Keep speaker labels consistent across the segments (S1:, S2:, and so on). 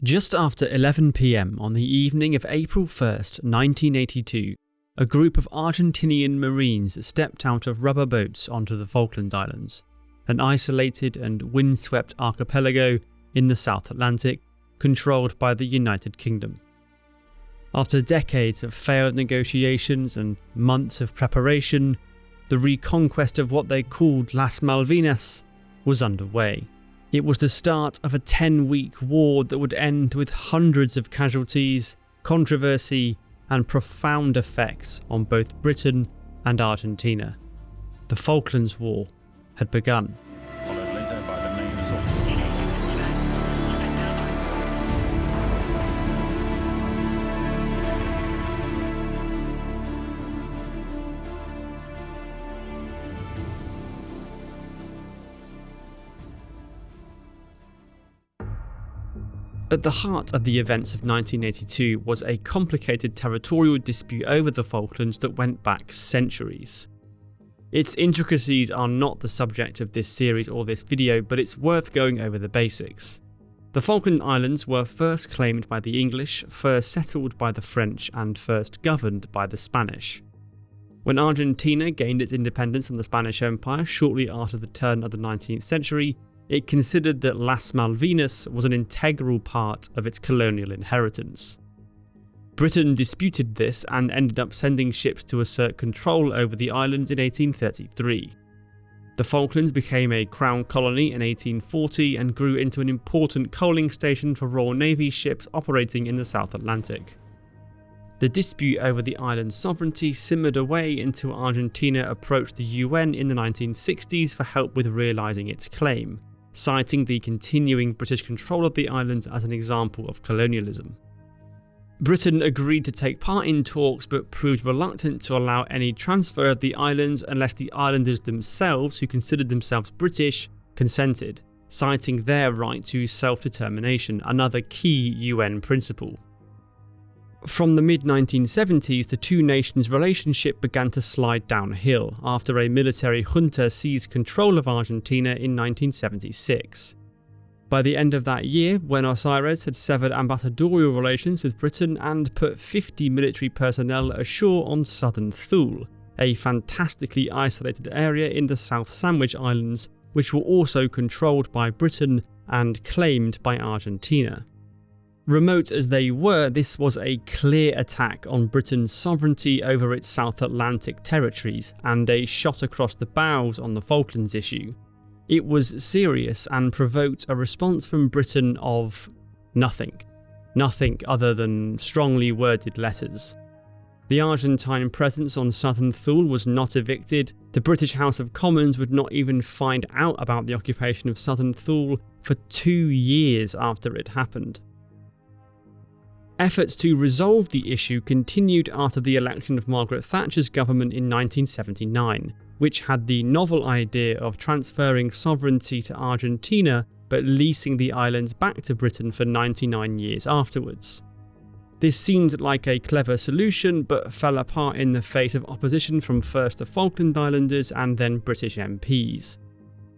S1: Just after 11 p.m. on the evening of April 1st, 1982, a group of Argentinian Marines stepped out of rubber boats onto the Falkland Islands, an isolated and windswept archipelago in the South Atlantic, controlled by the United Kingdom. After decades of failed negotiations and months of preparation, the reconquest of what they called Las Malvinas was underway. It was the start of a 10-week war that would end with hundreds of casualties, controversy, and profound effects on both Britain and Argentina. The Falklands War had begun. At the heart of the events of 1982 was a complicated territorial dispute over the Falklands that went back centuries. Its intricacies are not the subject of this series or this video, but it's worth going over the basics. The Falkland Islands were first claimed by the English, first settled by the French, and first governed by the Spanish. When Argentina gained its independence from the Spanish Empire shortly after the turn of the 19th century, it considered that Las Malvinas was an integral part of its colonial inheritance. Britain disputed this and ended up sending ships to assert control over the islands in 1833. The Falklands became a crown colony in 1840 and grew into an important coaling station for Royal Navy ships operating in the South Atlantic. The dispute over the island's sovereignty simmered away until Argentina approached the UN in the 1960s for help with realising its claim, citing the continuing British control of the islands as an example of colonialism. Britain agreed to take part in talks but proved reluctant to allow any transfer of the islands unless the islanders themselves, who considered themselves British, consented, citing their right to self-determination, another key UN principle. From the mid-1970s, the two nations' relationship began to slide downhill after a military junta seized control of Argentina in 1976. By the end of that year, Buenos Aires had severed ambassadorial relations with Britain and put 50 military personnel ashore on southern Thule, a fantastically isolated area in the South Sandwich Islands, which were also controlled by Britain and claimed by Argentina. Remote as they were, this was a clear attack on Britain's sovereignty over its South Atlantic territories and a shot across the bows on the Falklands issue. It was serious and provoked a response from Britain of nothing. Nothing other than strongly worded letters. The Argentine presence on southern Thule was not evicted. The British House of Commons would not even find out about the occupation of southern Thule for 2 years after it happened. Efforts to resolve the issue continued after the election of Margaret Thatcher's government in 1979, which had the novel idea of transferring sovereignty to Argentina but leasing the islands back to Britain for 99 years afterwards. This seemed like a clever solution but fell apart in the face of opposition from first the Falkland Islanders and then British MPs.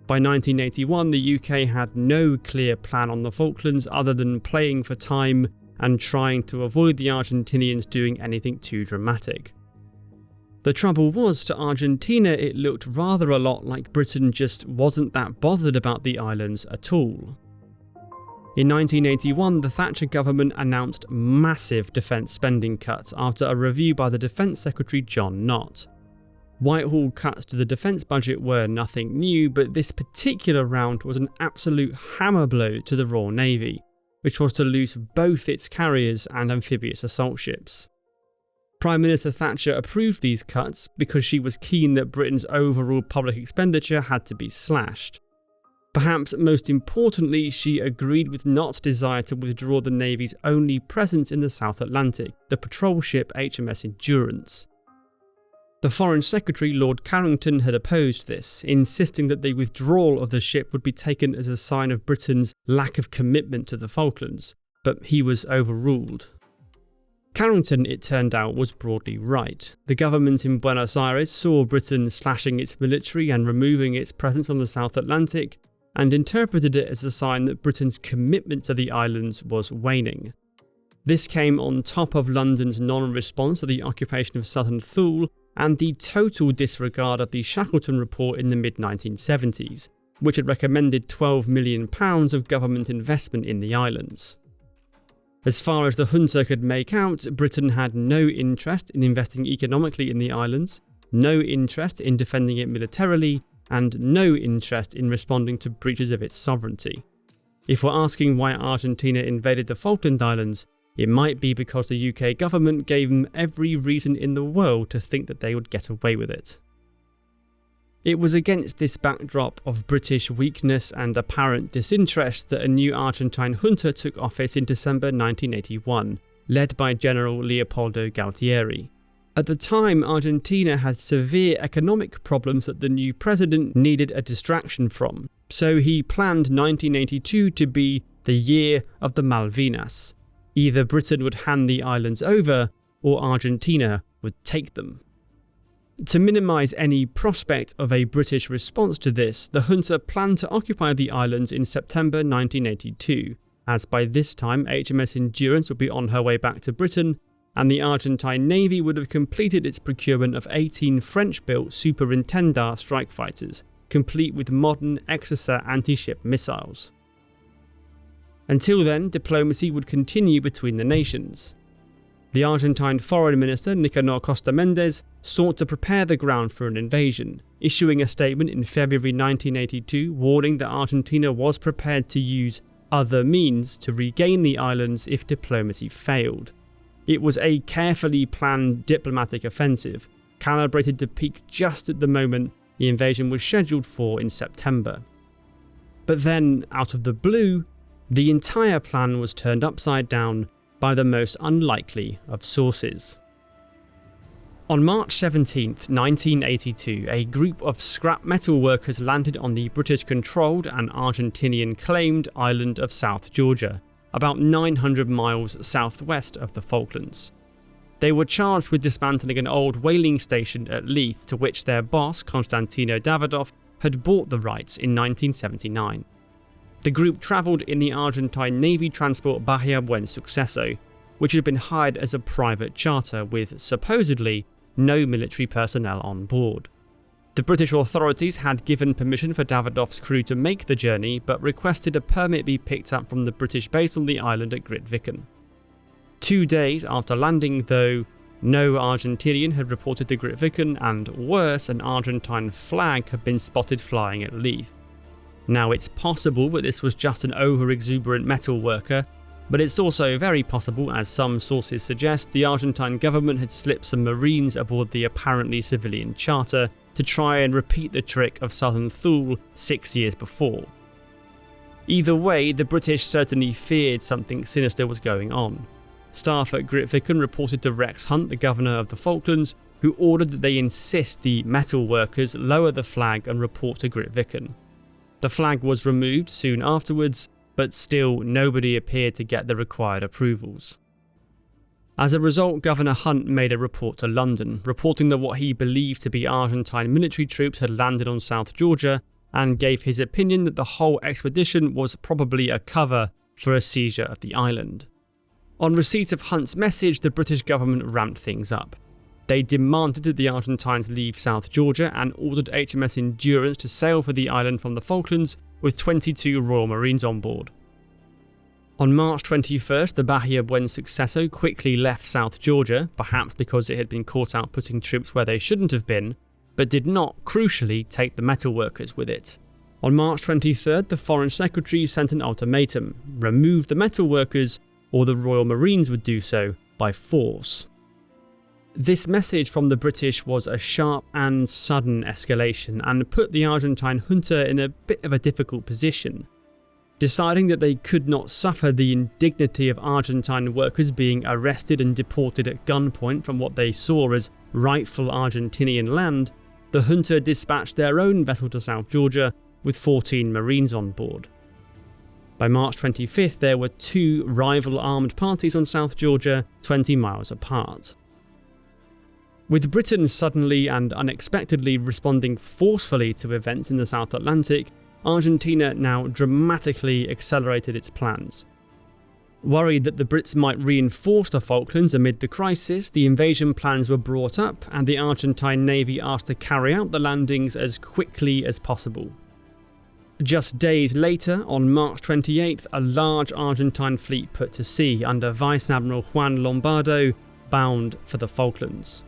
S1: By 1981, the UK had no clear plan on the Falklands other than playing for time and trying to avoid the Argentinians doing anything too dramatic. The trouble was, to Argentina it looked rather a lot like Britain just wasn't that bothered about the islands at all. In 1981, the Thatcher government announced massive defence spending cuts after a review by the Defence Secretary John Nott. Whitehall cuts to the defence budget were nothing new, but this particular round was an absolute hammer blow to the Royal Navy, which was to lose both its carriers and amphibious assault ships. Prime Minister Thatcher approved these cuts because she was keen that Britain's overall public expenditure had to be slashed. Perhaps most importantly, she agreed with Nott's desire to withdraw the Navy's only presence in the South Atlantic, the patrol ship HMS Endurance. The Foreign Secretary, Lord Carrington, had opposed this, insisting that the withdrawal of the ship would be taken as a sign of Britain's lack of commitment to the Falklands, but he was overruled. Carrington, it turned out, was broadly right. The government in Buenos Aires saw Britain slashing its military and removing its presence on the South Atlantic, and interpreted it as a sign that Britain's commitment to the islands was waning. This came on top of London's non-response to the occupation of southern Thule and the total disregard of the Shackleton Report in the mid-1970s, which had recommended £12 million of government investment in the islands. As far as the junta could make out, Britain had no interest in investing economically in the islands, no interest in defending it militarily, and no interest in responding to breaches of its sovereignty. If we're asking why Argentina invaded the Falkland Islands, it might be because the UK government gave them every reason in the world to think that they would get away with it. It was against this backdrop of British weakness and apparent disinterest that a new Argentine junta took office in December 1981, led by General Leopoldo Galtieri. At the time, Argentina had severe economic problems that the new president needed a distraction from, so he planned 1982 to be the year of the Malvinas. Either Britain would hand the islands over, or Argentina would take them. To minimise any prospect of a British response to this, the junta planned to occupy the islands in September 1982, as by this time HMS Endurance would be on her way back to Britain, and the Argentine Navy would have completed its procurement of 18 French-built Superintendar strike fighters, complete with modern Exocet anti-ship missiles. Until then, diplomacy would continue between the nations. The Argentine Foreign Minister Nicanor Costa Mendes sought to prepare the ground for an invasion, issuing a statement in February 1982 warning that Argentina was prepared to use other means to regain the islands if diplomacy failed. It was a carefully planned diplomatic offensive, calibrated to peak just at the moment the invasion was scheduled for in September. But then, out of the blue, the entire plan was turned upside down by the most unlikely of sources. On March 17, 1982, a group of scrap metal workers landed on the British-controlled and Argentinian-claimed island of South Georgia, about 900 miles southwest of the Falklands. They were charged with dismantling an old whaling station at Leith to which their boss, Konstantino Davidov, had bought the rights in 1979. The group travelled in the Argentine Navy transport Bahia Buen Suceso, which had been hired as a private charter with, supposedly, no military personnel on board. The British authorities had given permission for Davidov's crew to make the journey, but requested a permit be picked up from the British base on the island at Grytviken. 2 days after landing, though, no Argentinian had reported to Grytviken, and worse, an Argentine flag had been spotted flying at Leith. Now, it's possible that this was just an over-exuberant metal worker, but it's also very possible, as some sources suggest, the Argentine government had slipped some Marines aboard the apparently civilian charter to try and repeat the trick of southern Thule 6 years before. Either way, the British certainly feared something sinister was going on. Staff at Grytviken reported to Rex Hunt, the governor of the Falklands, who ordered that they insist the metal workers lower the flag and report to Grytviken. The flag was removed soon afterwards, but still nobody appeared to get the required approvals. As a result, Governor Hunt made a report to London, reporting that what he believed to be Argentine military troops had landed on South Georgia, and gave his opinion that the whole expedition was probably a cover for a seizure of the island. On receipt of Hunt's message, the British government ramped things up. They demanded that the Argentines leave South Georgia and ordered HMS Endurance to sail for the island from the Falklands with 22 Royal Marines on board. On March 21st, the Bahia Buen Suceso quickly left South Georgia, perhaps because it had been caught out putting troops where they shouldn't have been, but did not, crucially, take the metalworkers with it. On March 23rd, the Foreign Secretary sent an ultimatum: remove the metalworkers, or the Royal Marines would do so by force. This message from the British was a sharp and sudden escalation and put the Argentine junta in a bit of a difficult position. Deciding that they could not suffer the indignity of Argentine workers being arrested and deported at gunpoint from what they saw as rightful Argentinian land, the junta dispatched their own vessel to South Georgia with 14 Marines on board. By March 25th, there were 2 rival armed parties on South Georgia, 20 miles apart. With Britain suddenly and unexpectedly responding forcefully to events in the South Atlantic, Argentina now dramatically accelerated its plans. Worried that the Brits might reinforce the Falklands amid the crisis, the invasion plans were brought up and the Argentine Navy asked to carry out the landings as quickly as possible. Just days later, on March 28th, a large Argentine fleet put to sea under Vice Admiral Juan Lombardo, bound for the Falklands.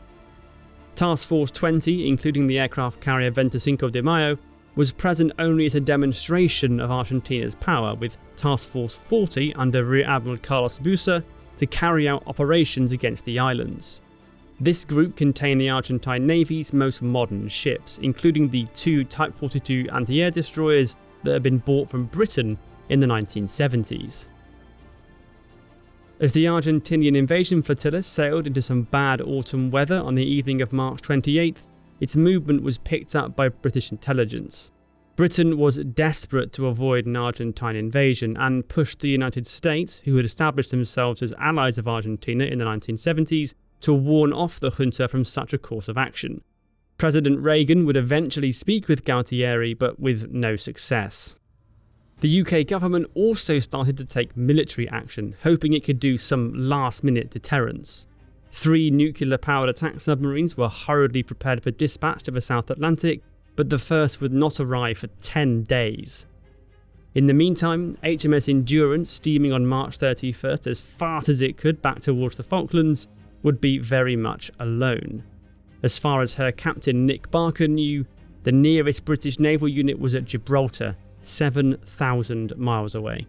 S1: Task Force 20, including the aircraft carrier 25 de Mayo, was present only as a demonstration of Argentina's power, with Task Force 40 under Rear Admiral Carlos Bucer to carry out operations against the islands. This group contained the Argentine Navy's most modern ships, including the 2 Type 42 anti-air destroyers that had been bought from Britain in the 1970s. As the Argentinian invasion flotilla sailed into some bad autumn weather on the evening of March 28th, its movement was picked up by British intelligence. Britain was desperate to avoid an Argentine invasion and pushed the United States, who had established themselves as allies of Argentina in the 1970s, to warn off the junta from such a course of action. President Reagan would eventually speak with Galtieri, but with no success. The UK government also started to take military action, hoping it could do some last-minute deterrence. 3 nuclear-powered attack submarines were hurriedly prepared for dispatch to the South Atlantic, but the first would not arrive for 10 days. In the meantime, HMS Endurance, steaming on March 31st as fast as it could back towards the Falklands, would be very much alone. As far as her captain Nick Barker knew, the nearest British naval unit was at Gibraltar, 7,000 miles away.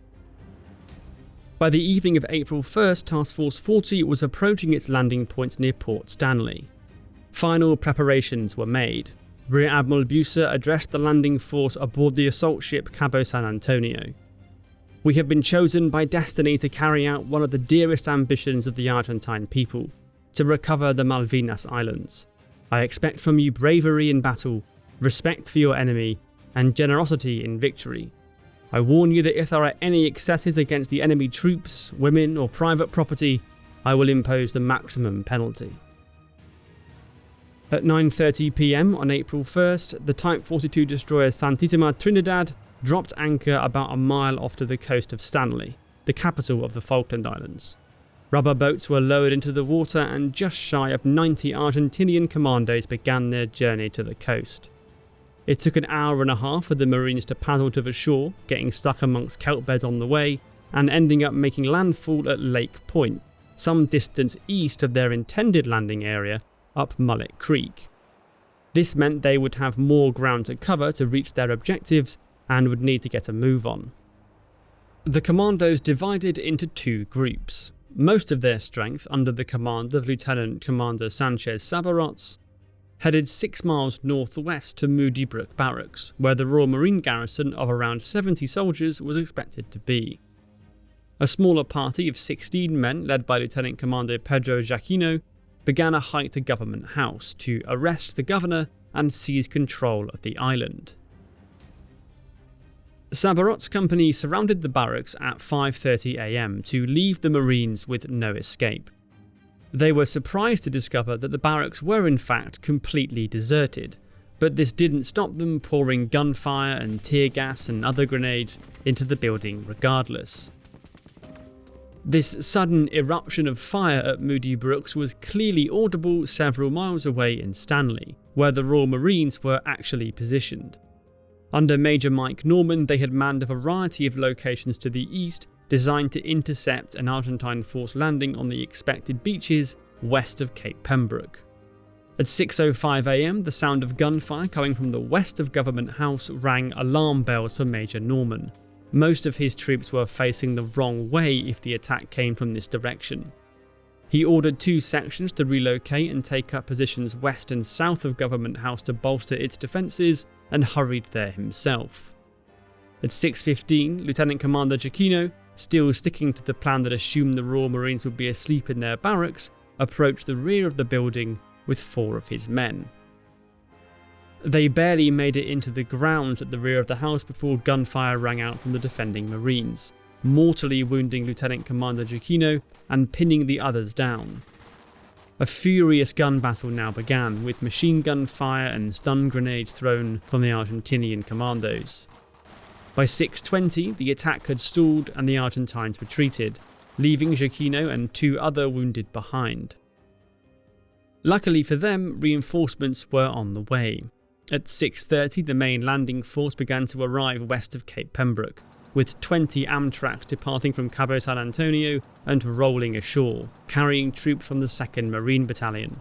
S1: By the evening of April 1st, Task Force 40 was approaching its landing points near Port Stanley. Final preparations were made. Rear Admiral Bucer addressed the landing force aboard the assault ship Cabo San Antonio. "We have been chosen by destiny to carry out one of the dearest ambitions of the Argentine people, to recover the Malvinas Islands. I expect from you bravery in battle, respect for your enemy, and generosity in victory. I warn you that if there are any excesses against the enemy troops, women, or private property, I will impose the maximum penalty." At 9:30 PM on April 1st, the Type 42 destroyer Santissima Trinidad dropped anchor about a mile off to the coast of Stanley, the capital of the Falkland Islands. Rubber boats were lowered into the water and just shy of 90 Argentinian commandos began their journey to the coast. It took an hour and a half for the Marines to paddle to the shore, getting stuck amongst kelp beds on the way, and ending up making landfall at Lake Point, some distance east of their intended landing area, up Mullet Creek. This meant they would have more ground to cover to reach their objectives and would need to get a move on. The commandos divided into 2 groups. Most of their strength, under the command of Lieutenant Commander Sanchez Sabarots, headed 6 miles northwest to Middlebrook Barracks, where the Royal Marine garrison of around 70 soldiers was expected to be. A smaller party of 16 men, led by Lieutenant Commander Pedro Jaquino, began a hike to Government House to arrest the governor and seize control of the island. Sabarot's company surrounded the barracks at 5:30 AM to leave the Marines with no escape. They were surprised to discover that the barracks were in fact completely deserted, but this didn't stop them pouring gunfire and tear gas and other grenades into the building regardless. This sudden eruption of fire at Moody Brooks was clearly audible several miles away in Stanley, where the Royal Marines were actually positioned. Under Major Mike Norman, they had manned a variety of locations to the east, designed to intercept an Argentine force landing on the expected beaches west of Cape Pembroke. At 6:05 AM, the sound of gunfire coming from the west of Government House rang alarm bells for Major Norman. Most of his troops were facing the wrong way if the attack came from this direction. He ordered 2 sections to relocate and take up positions west and south of Government House to bolster its defences, and hurried there himself. At 6:15, Lieutenant Commander Giacchino, still sticking to the plan that assumed the Royal Marines would be asleep in their barracks, approached the rear of the building with 4 of his men. They barely made it into the grounds at the rear of the house before gunfire rang out from the defending Marines, mortally wounding Lieutenant Commander Giacchino and pinning the others down. A furious gun battle now began, with machine gun fire and stun grenades thrown from the Argentinian commandos. By 6:20, the attack had stalled and the Argentines retreated, leaving Jenkins and 2 other wounded behind. Luckily for them, reinforcements were on the way. At 6:30, the main landing force began to arrive west of Cape Pembroke, with 20 Amtraks departing from Cabo San Antonio and rolling ashore, carrying troops from the 2nd Marine Battalion.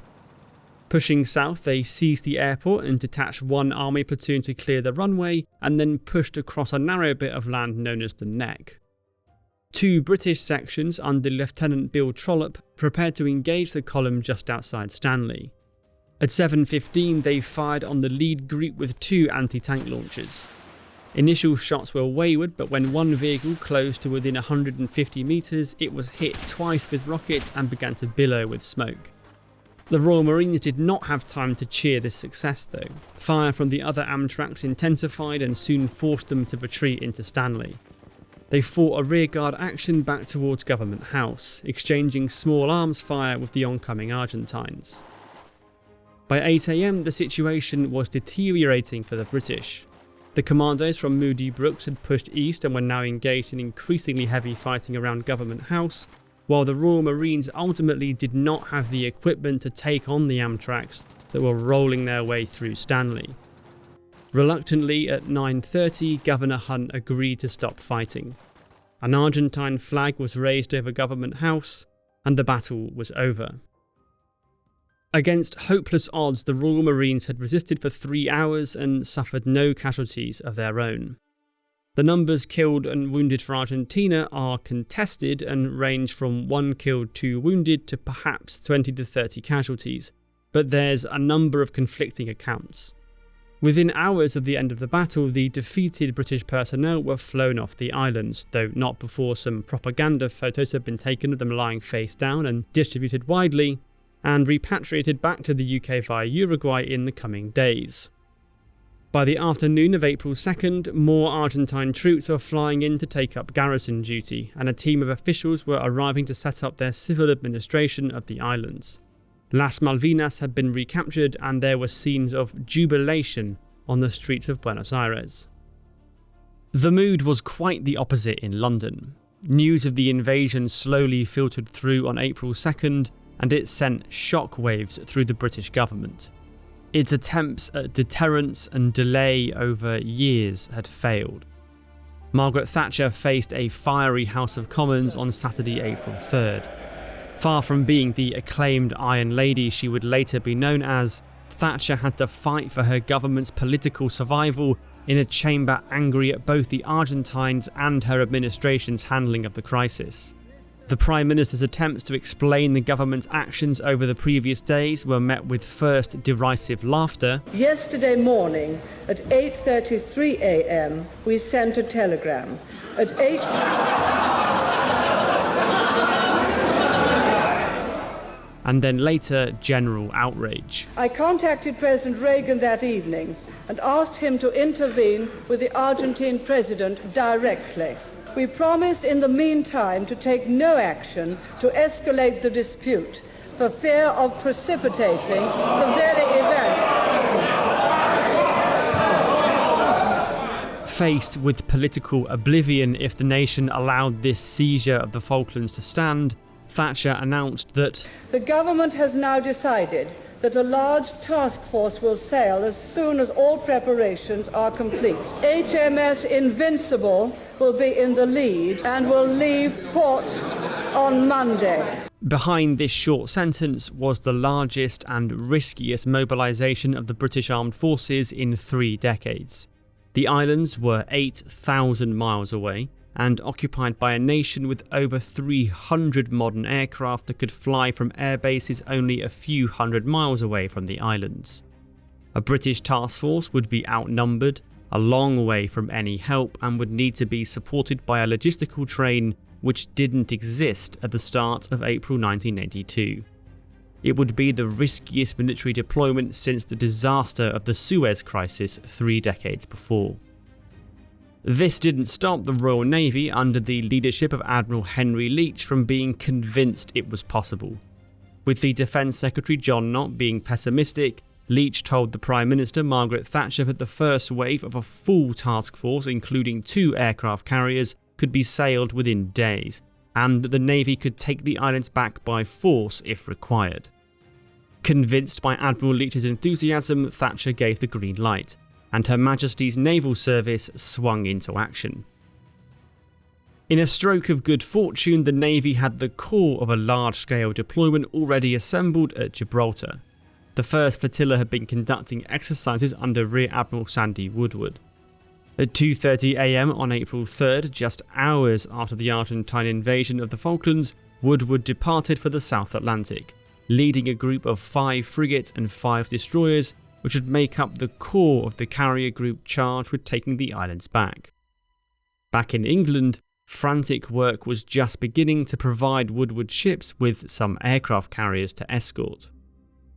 S1: Pushing south, they seized the airport and detached 1 army platoon to clear the runway, and then pushed across a narrow bit of land known as the Neck. 2 British sections under Lieutenant Bill Trollope prepared to engage the column just outside Stanley. At 7:15, they fired on the lead group with 2 anti-tank launchers. Initial shots were wayward, but when one vehicle closed to within 150 metres, it was hit twice with rockets and began to billow with smoke. The Royal Marines did not have time to cheer this success though. Fire from the other Amtraks intensified and soon forced them to retreat into Stanley. They fought a rearguard action back towards Government House, exchanging small arms fire with the oncoming Argentines. By 8 AM, the situation was deteriorating for the British. The commandos from Moody Brooks had pushed east and were now engaged in increasingly heavy fighting around Government House, while the Royal Marines ultimately did not have the equipment to take on the Amtraks that were rolling their way through Stanley. Reluctantly, at 9:30, Governor Hunt agreed to stop fighting. An Argentine flag was raised over Government House, and the battle was over. Against hopeless odds, the Royal Marines had resisted for 3 hours and suffered no casualties of their own. The numbers killed and wounded for Argentina are contested and range from 1 killed, 2 wounded to perhaps 20 to 30 casualties, but there's a number of conflicting accounts. Within hours of the end of the battle, the defeated British personnel were flown off the islands, though not before some propaganda photos had been taken of them lying face down and distributed widely, and repatriated back to the UK via Uruguay in the coming days. By the afternoon of April 2nd, more Argentine troops were flying in to take up garrison duty, and a team of officials were arriving to set up their civil administration of the islands. Las Malvinas had been recaptured, and there were scenes of jubilation on the streets of Buenos Aires. The mood was quite the opposite in London. News of the invasion slowly filtered through on April 2nd, and it sent shockwaves through the British government. Its attempts at deterrence and delay over years had failed. Margaret Thatcher faced a fiery House of Commons on Saturday, April 3rd. Far from being the acclaimed Iron Lady she would later be known as, Thatcher had to fight for her government's political survival in a chamber angry at both the Argentines and her administration's handling of the crisis. The Prime Minister's attempts to explain the government's actions over the previous days were met with first derisive laughter.
S2: Yesterday morning at 8:33 AM we sent a telegram. At 8...
S1: and then later general outrage.
S2: I contacted President Reagan that evening and asked him to intervene with the Argentine president directly. We promised in the meantime to take no action to escalate the dispute for fear of precipitating the very event.
S1: Faced with political oblivion if the nation allowed this seizure of the Falklands to stand, Thatcher announced that
S2: the government has now decided that a large task force will sail as soon as all preparations are complete. HMS Invincible will be in the lead and will leave port on Monday.
S1: Behind this short sentence was the largest and riskiest mobilisation of the British Armed Forces in 3 decades. The islands were 8,000 miles away and occupied by a nation with over 300 modern aircraft that could fly from air bases only a few hundred miles away from the islands. A British task force would be outnumbered, a long way from any help, and would need to be supported by a logistical train which didn't exist at the start of April 1982. It would be the riskiest military deployment since the disaster of the Suez Crisis 3 decades before. This didn't stop the Royal Navy under the leadership of Admiral Henry Leach from being convinced it was possible. With the Defence Secretary John Knott being pessimistic, Leach told the Prime Minister Margaret Thatcher that the first wave of a full task force, including 2 aircraft carriers, could be sailed within days, and that the Navy could take the islands back by force if required. Convinced by Admiral Leach's enthusiasm, Thatcher gave the green light, and Her Majesty's Naval Service swung into action. In a stroke of good fortune, the Navy had the core of a large-scale deployment already assembled at Gibraltar. The first flotilla had been conducting exercises under Rear Admiral Sandy Woodward. At 2:30 AM on April 3rd, just hours after the Argentine invasion of the Falklands, Woodward departed for the South Atlantic, leading a group of 5 frigates and 5 destroyers, which would make up the core of the carrier group charged with taking the islands back. Back in England, frantic work was just beginning to provide Woodward ships with some aircraft carriers to escort.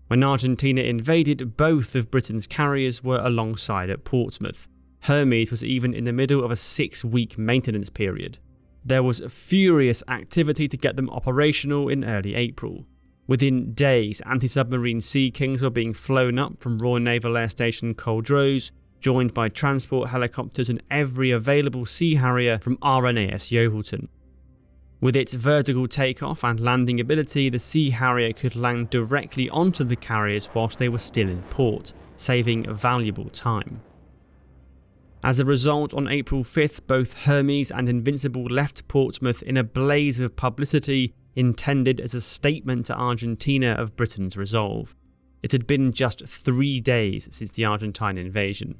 S1: When Argentina invaded, both of Britain's carriers were alongside at Portsmouth. Hermes was even in the middle of a 6-week maintenance period. There was furious activity to get them operational in early April. Within days, anti-submarine Sea Kings were being flown up from Royal Naval Air Station Culdrose, joined by transport helicopters and every available Sea Harrier from RNAS Yeovilton. With its vertical takeoff and landing ability, the Sea Harrier could land directly onto the carriers whilst they were still in port, saving valuable time. As a result, on April 5th, both Hermes and Invincible left Portsmouth in a blaze of publicity intended as a statement to Argentina of Britain's resolve. It had been just 3 days since the Argentine invasion.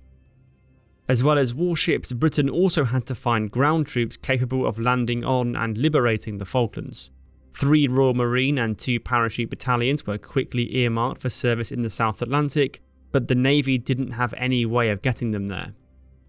S1: As well as warships, Britain also had to find ground troops capable of landing on and liberating the Falklands. 3 Royal Marine and 2 parachute battalions were quickly earmarked for service in the South Atlantic, but the Navy didn't have any way of getting them there.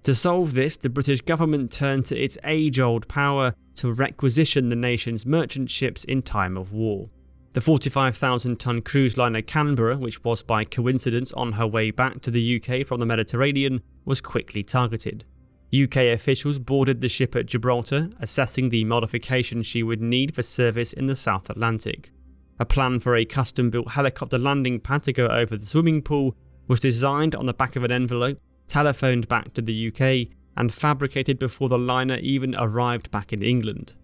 S1: To solve this, the British government turned to its age-old power to requisition the nation's merchant ships in time of war. The 45,000-ton cruise liner Canberra, which was by coincidence on her way back to the UK from the Mediterranean, was quickly targeted. UK officials boarded the ship at Gibraltar, assessing the modifications she would need for service in the South Atlantic. A plan for a custom-built helicopter landing pad to go over the swimming pool was designed on the back of an envelope, telephoned back to the UK, and fabricated before the liner even arrived back in England.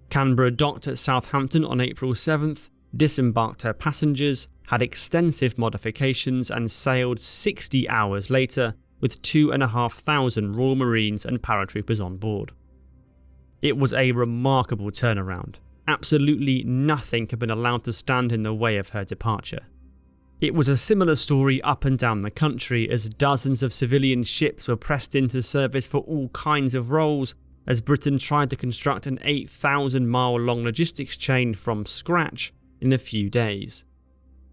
S1: Canberra docked at Southampton on April 7th, disembarked her passengers, had extensive modifications, and sailed 60 hours later with 2,500 Royal Marines and paratroopers on board. It was a remarkable turnaround. Absolutely nothing had been allowed to stand in the way of her departure. It was a similar story up and down the country as dozens of civilian ships were pressed into service for all kinds of roles as Britain tried to construct an 8,000-mile-long logistics chain from scratch in a few days.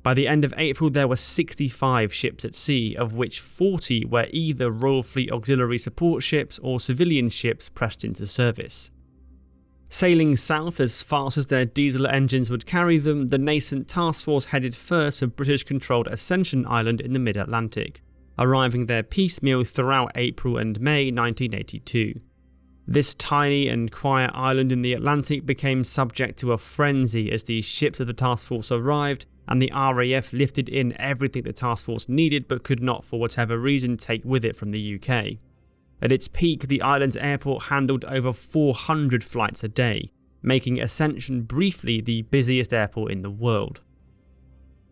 S1: By the end of April, there were 65 ships at sea, of which 40 were either Royal Fleet Auxiliary support ships or civilian ships pressed into service. Sailing south as fast as their diesel engines would carry them, the nascent task force headed first for British-controlled Ascension Island in the mid-Atlantic, arriving there piecemeal throughout April and May 1982. This tiny and quiet island in the Atlantic became subject to a frenzy as the ships of the task force arrived and the RAF lifted in everything the task force needed but could not for whatever reason take with it from the UK. At its peak, the island's airport handled over 400 flights a day, making Ascension briefly the busiest airport in the world.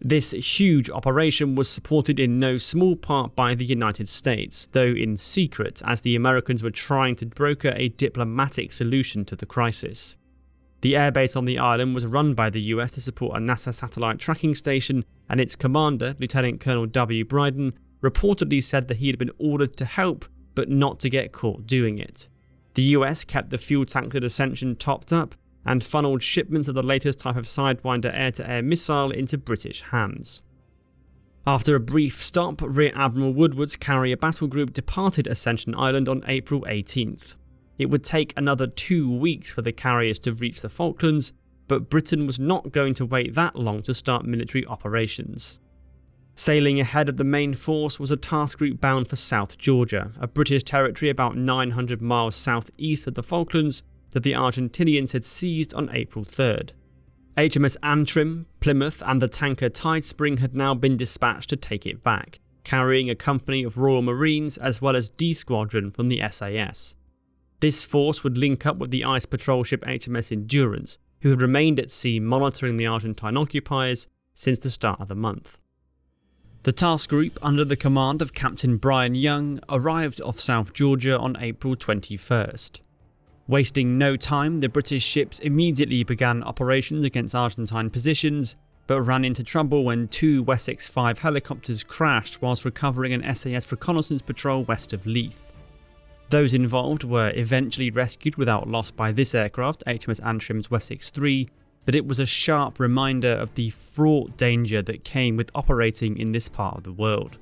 S1: This huge operation was supported in no small part by the United States, though in secret, as the Americans were trying to broker a diplomatic solution to the crisis. The airbase on the island was run by the US to support a NASA satellite tracking station, and its commander, Lieutenant Colonel W. Bryden, reportedly said that he had been ordered to help, but not to get caught doing it. The US kept the fuel tanks at Ascension topped up and funneled shipments of the latest type of Sidewinder air-to-air missile into British hands. After a brief stop, Rear Admiral Woodward's carrier battle group departed Ascension Island on April 18th. It would take another 2 weeks for the carriers to reach the Falklands, but Britain was not going to wait that long to start military operations. Sailing ahead of the main force was a task group bound for South Georgia, a British territory about 900 miles southeast of the Falklands that the Argentinians had seized on April 3rd. HMS Antrim, Plymouth and the tanker Tidespring had now been dispatched to take it back, carrying a company of Royal Marines as well as D Squadron from the SAS. This force would link up with the ice patrol ship HMS Endurance, who had remained at sea monitoring the Argentine occupiers since the start of the month. The task group, under the command of Captain Brian Young, arrived off South Georgia on April 21st. Wasting no time, the British ships immediately began operations against Argentine positions, but ran into trouble when two Wessex 5 helicopters crashed whilst recovering an SAS reconnaissance patrol west of Leith. Those involved were eventually rescued without loss by this aircraft, HMS Antrim's Wessex 3, but it was a sharp reminder of the fraught danger that came with operating in this part of the world.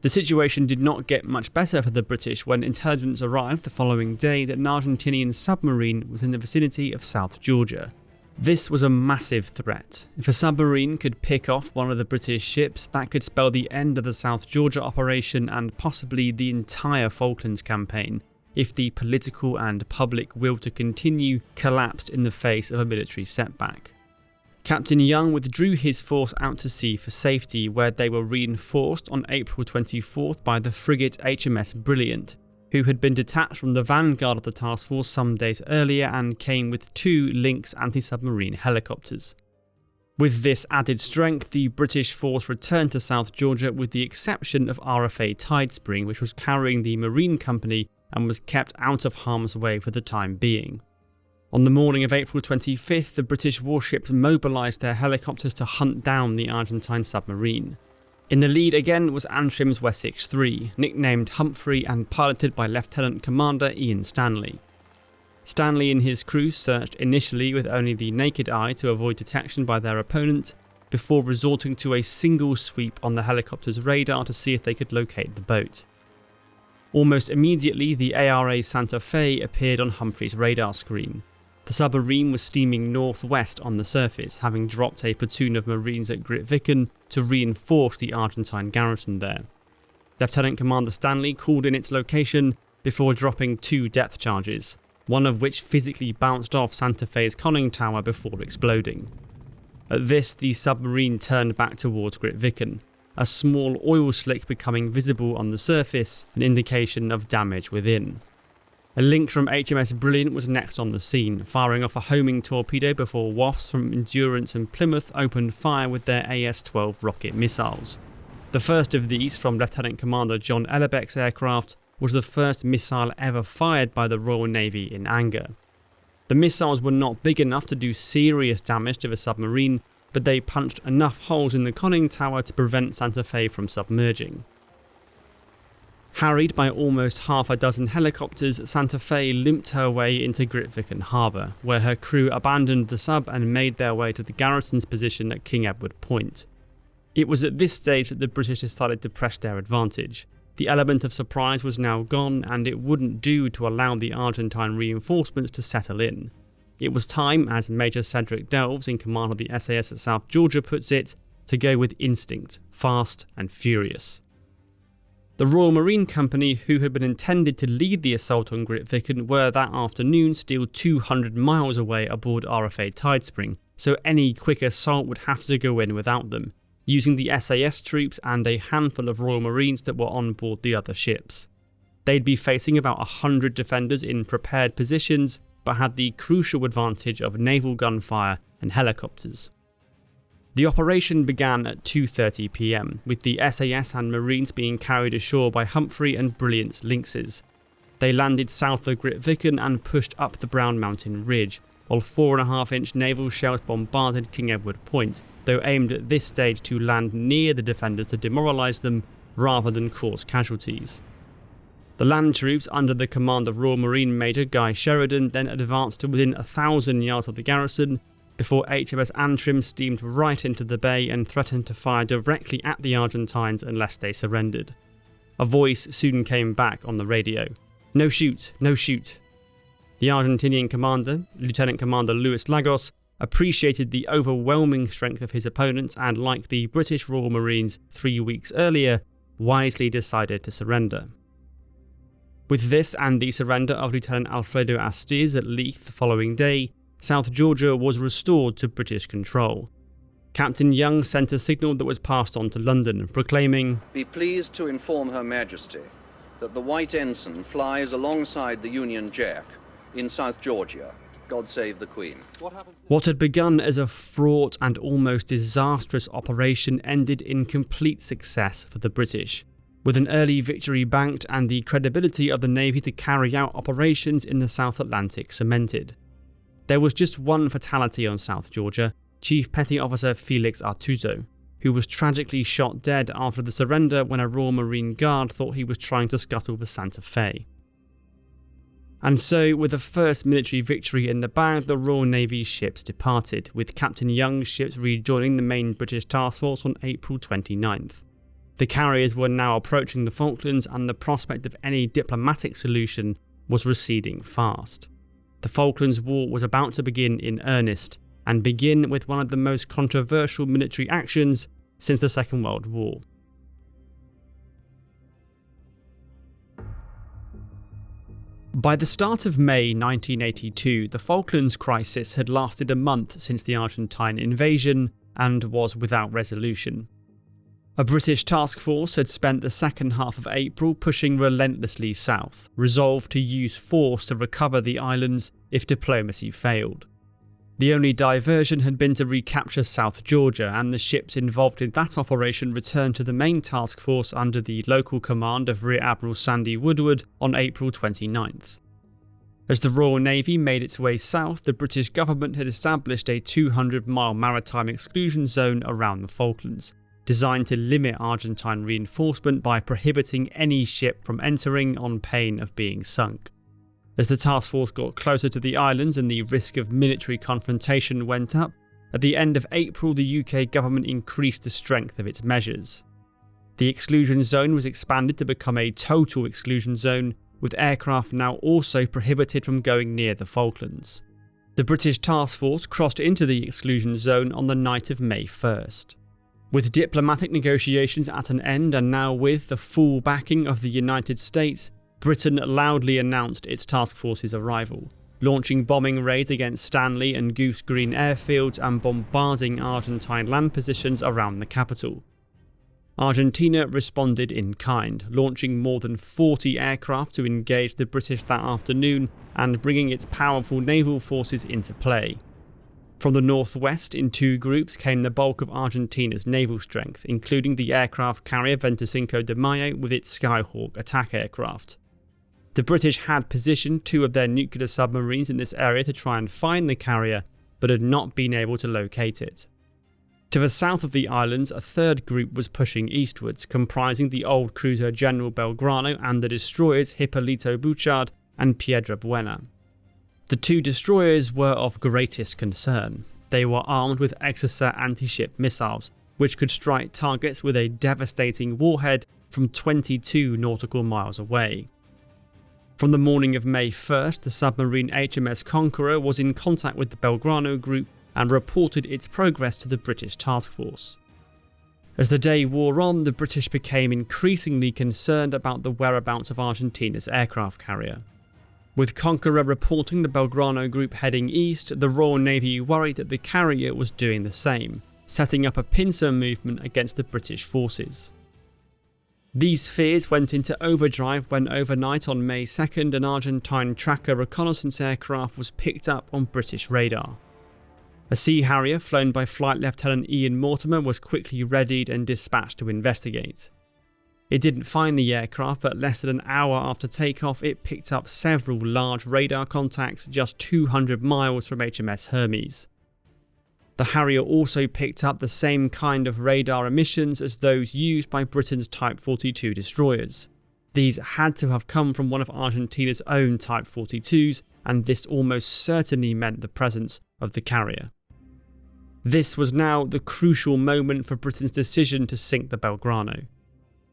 S1: The situation did not get much better for the British when intelligence arrived the following day that an Argentinian submarine was in the vicinity of South Georgia. This was a massive threat. If a submarine could pick off one of the British ships, that could spell the end of the South Georgia operation and possibly the entire Falklands campaign, if the political and public will to continue collapsed in the face of a military setback. Captain Young withdrew his force out to sea for safety, where they were reinforced on April 24th by the frigate HMS Brilliant, who had been detached from the vanguard of the task force some days earlier and came with 2 Lynx anti-submarine helicopters. With this added strength, the British force returned to South Georgia with the exception of RFA Tidespring, which was carrying the Marine Company and was kept out of harm's way for the time being. On the morning of April 25th, the British warships mobilised their helicopters to hunt down the Argentine submarine. In the lead again was Antrim's Wessex 3, nicknamed Humphrey and piloted by Lieutenant Commander Ian Stanley. Stanley and his crew searched initially with only the naked eye to avoid detection by their opponent, before resorting to a single sweep on the helicopter's radar to see if they could locate the boat. Almost immediately, the ARA Santa Fe appeared on Humphrey's radar screen. The submarine was steaming northwest on the surface, having dropped a platoon of Marines at Grytviken to reinforce the Argentine garrison there. Lieutenant Commander Stanley called in its location before dropping 2 depth charges, one of which physically bounced off Santa Fe's conning tower before exploding. At this, the submarine turned back towards Grytviken, a small oil slick becoming visible on the surface, an indication of damage within. A link from HMS Brilliant was next on the scene, firing off a homing torpedo before wafts from Endurance and Plymouth opened fire with their AS-12 rocket missiles. The first of these, from Lieutenant Commander John Ellerbeck's aircraft, was the first missile ever fired by the Royal Navy in anger. The missiles were not big enough to do serious damage to the submarine, but they punched enough holes in the conning tower to prevent Santa Fe from submerging. Harried by almost half a dozen helicopters, Santa Fe limped her way into Grytviken harbour, where her crew abandoned the sub and made their way to the garrison's position at King Edward Point. It was at this stage that the British decided to press their advantage. The element of surprise was now gone, and it wouldn't do to allow the Argentine reinforcements to settle in. It was time, as Major Cedric Delves, in command of the SAS at South Georgia, puts it, to go with instinct, fast and furious. The Royal Marine Company, who had been intended to lead the assault on Grytviken, were that afternoon still 200 miles away aboard RFA Tidespring, so any quick assault would have to go in without them, using the SAS troops and a handful of Royal Marines that were on board the other ships. They'd be facing about 100 defenders in prepared positions, but had the crucial advantage of naval gunfire and helicopters. The operation began at 2:30 PM, with the SAS and Marines being carried ashore by Humphrey and Brilliant's Lynxes. They landed south of Grytviken and pushed up the Brown Mountain Ridge, while 4.5-inch naval shells bombarded King Edward Point, though aimed at this stage to land near the defenders to demoralise them rather than cause casualties. The land troops, under the command of Royal Marine Major Guy Sheridan, then advanced to within 1,000 yards of the garrison, before HMS Antrim steamed right into the bay and threatened to fire directly at the Argentines unless they surrendered. A voice soon came back on the radio. "No shoot, no shoot." The Argentinian commander, Lieutenant Commander Luis Lagos, appreciated the overwhelming strength of his opponents and, like the British Royal Marines 3 weeks earlier, wisely decided to surrender. With this and the surrender of Lieutenant Alfredo Astiz at Leith the following day, South Georgia was restored to British control. Captain Young sent a signal that was passed on to London, proclaiming,
S3: "Be pleased to inform Her Majesty that the White Ensign flies alongside the Union Jack in South Georgia. God save the Queen."
S1: What had begun as a fraught and almost disastrous operation ended in complete success for the British, with an early victory banked and the credibility of the Navy to carry out operations in the South Atlantic cemented. There was just one fatality on South Georgia, Chief Petty Officer Felix Artuso, who was tragically shot dead after the surrender when a Royal Marine Guard thought he was trying to scuttle the Santa Fe. And so, with the first military victory in the bag, the Royal Navy's ships departed, with Captain Young's ships rejoining the main British task force on April 29th. The carriers were now approaching the Falklands, and the prospect of any diplomatic solution was receding fast. The Falklands War was about to begin in earnest, and begin with one of the most controversial military actions since the Second World War. By the start of May 1982, the Falklands crisis had lasted a month since the Argentine invasion and was without resolution. A British task force had spent the second half of April pushing relentlessly south, resolved to use force to recover the islands if diplomacy failed. The only diversion had been to recapture South Georgia, and the ships involved in that operation returned to the main task force under the local command of Rear Admiral Sandy Woodward on April 29th. As the Royal Navy made its way south, the British government had established a 200-mile maritime exclusion zone around the Falklands, designed to limit Argentine reinforcement by prohibiting any ship from entering on pain of being sunk. As the task force got closer to the islands and the risk of military confrontation went up, at the end of April the UK government increased the strength of its measures. The exclusion zone was expanded to become a total exclusion zone, with aircraft now also prohibited from going near the Falklands. The British task force crossed into the exclusion zone on the night of May 1st. With diplomatic negotiations at an end and now with the full backing of the United States, Britain loudly announced its task force's arrival, launching bombing raids against Stanley and Goose Green airfields and bombarding Argentine land positions around the capital. Argentina responded in kind, launching more than 40 aircraft to engage the British that afternoon and bringing its powerful naval forces into play. From the northwest, in two groups, came the bulk of Argentina's naval strength, including the aircraft carrier 25 de Mayo with its Skyhawk attack aircraft. The British had positioned two of their nuclear submarines in this area to try and find the carrier, but had not been able to locate it. To the south of the islands, a third group was pushing eastwards, comprising the old cruiser General Belgrano and the destroyers Hipólito Bouchard and Piedra Buena. The two destroyers were of greatest concern. They were armed with Exocet anti-ship missiles, which could strike targets with a devastating warhead from 22 nautical miles away. From the morning of May 1st, the submarine HMS Conqueror was in contact with the Belgrano group and reported its progress to the British task force. As the day wore on, the British became increasingly concerned about the whereabouts of Argentina's aircraft carrier. With Conqueror reporting the Belgrano group heading east, the Royal Navy worried that the carrier was doing the same, setting up a pincer movement against the British forces. These fears went into overdrive when overnight on May 2nd an Argentine tracker reconnaissance aircraft was picked up on British radar. A Sea Harrier flown by Flight Lieutenant Ian Mortimer was quickly readied and dispatched to investigate. It didn't find the aircraft, but less than an hour after takeoff it picked up several large radar contacts just 200 miles from HMS Hermes. The Harrier also picked up the same kind of radar emissions as those used by Britain's Type 42 destroyers. These had to have come from one of Argentina's own Type 42s, and this almost certainly meant the presence of the carrier. This was now the crucial moment for Britain's decision to sink the Belgrano.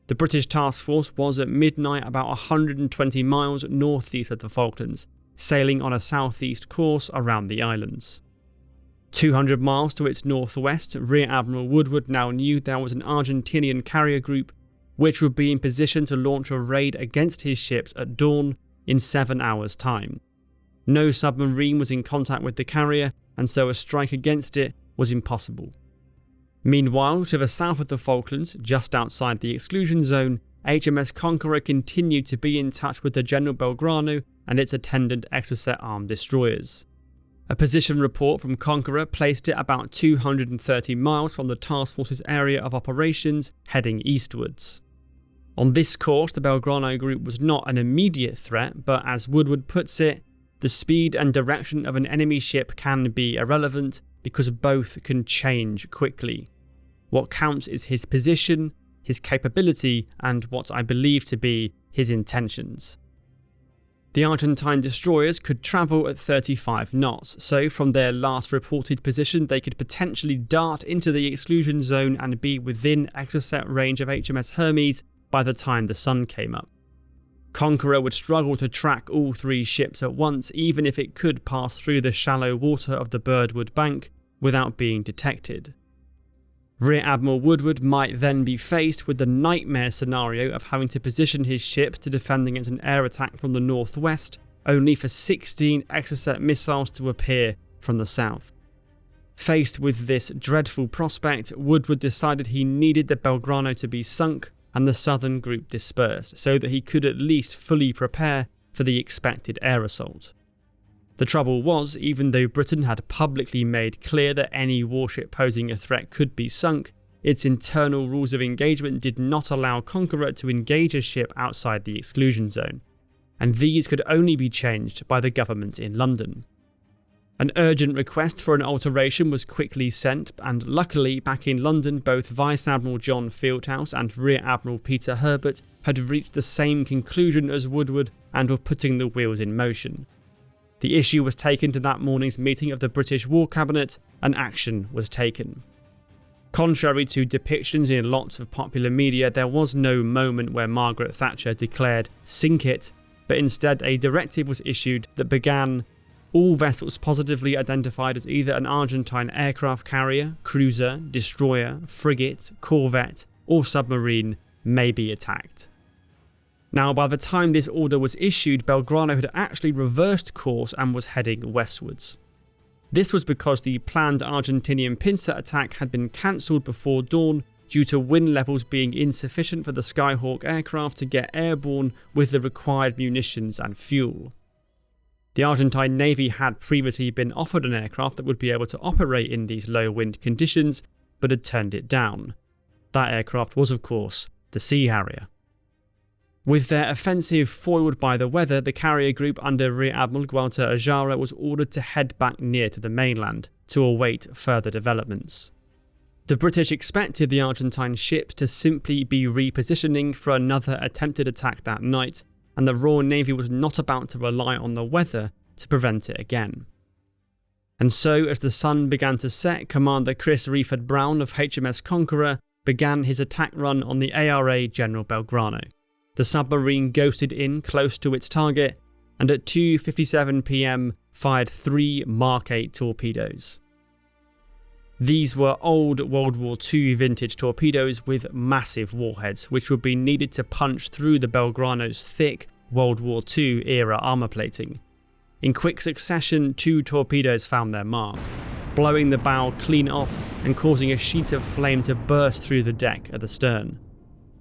S1: The British task force was at midnight about 120 miles northeast of the Falklands, sailing on a southeast course around the islands. 200 miles to its northwest, Rear Admiral Woodward now knew there was an Argentinian carrier group which would be in position to launch a raid against his ships at dawn in 7 hours' time. No submarine was in contact with the carrier, and so a strike against it was impossible. Meanwhile, to the south of the Falklands, just outside the exclusion zone, HMS Conqueror continued to be in touch with the General Belgrano and its attendant Exocet armed destroyers. A position report from Conqueror placed it about 230 miles from the task force's area of operations, heading eastwards. On this course, the Belgrano group was not an immediate threat, but as Woodward puts it, the speed and direction of an enemy ship can be irrelevant because both can change quickly. What counts is his position, his capability, and what I believe to be his intentions. The Argentine destroyers could travel at 35 knots, so from their last reported position they could potentially dart into the exclusion zone and be within Exocet range of HMS Hermes by the time the sun came up. Conqueror would struggle to track all three ships at once, even if it could pass through the shallow water of the Birdwood Bank without being detected. Rear Admiral Woodward might then be faced with the nightmare scenario of having to position his ship to defend against an air attack from the northwest, only for 16 Exocet missiles to appear from the south. Faced with this dreadful prospect, Woodward decided he needed the Belgrano to be sunk and the southern group dispersed, so that he could at least fully prepare for the expected air assault. The trouble was, even though Britain had publicly made clear that any warship posing a threat could be sunk, its internal rules of engagement did not allow Conqueror to engage a ship outside the exclusion zone, and these could only be changed by the government in London. An urgent request for an alteration was quickly sent, and luckily back in London both Vice Admiral John Fieldhouse and Rear Admiral Peter Herbert had reached the same conclusion as Woodward and were putting the wheels in motion. The issue was taken to that morning's meeting of the British War Cabinet, and action was taken. Contrary to depictions in lots of popular media, there was no moment where Margaret Thatcher declared, "Sink it," but instead a directive was issued that began, all vessels positively identified as either an Argentine aircraft carrier, cruiser, destroyer, frigate, corvette, or submarine may be attacked. Now, by the time this order was issued, Belgrano had actually reversed course and was heading westwards. This was because the planned Argentinian pincer attack had been cancelled before dawn due to wind levels being insufficient for the Skyhawk aircraft to get airborne with the required munitions and fuel. The Argentine Navy had previously been offered an aircraft that would be able to operate in these low wind conditions, but had turned it down. That aircraft was, of course, the Sea Harrier. With their offensive foiled by the weather, the carrier group under Rear Admiral Gualter Ajara was ordered to head back near to the mainland to await further developments. The British expected the Argentine ships to simply be repositioning for another attempted attack that night, and the Royal Navy was not about to rely on the weather to prevent it again. And so, as the sun began to set, Commander Chris Reeford Brown of HMS Conqueror began his attack run on the ARA General Belgrano. The submarine ghosted in close to its target, and at 2:57 PM fired 3 Mark 8 torpedoes. These were old World War II vintage torpedoes with massive warheads, which would be needed to punch through the Belgrano's thick World War II era armour plating. In quick succession, 2 torpedoes found their mark, blowing the bow clean off and causing a sheet of flame to burst through the deck at the stern.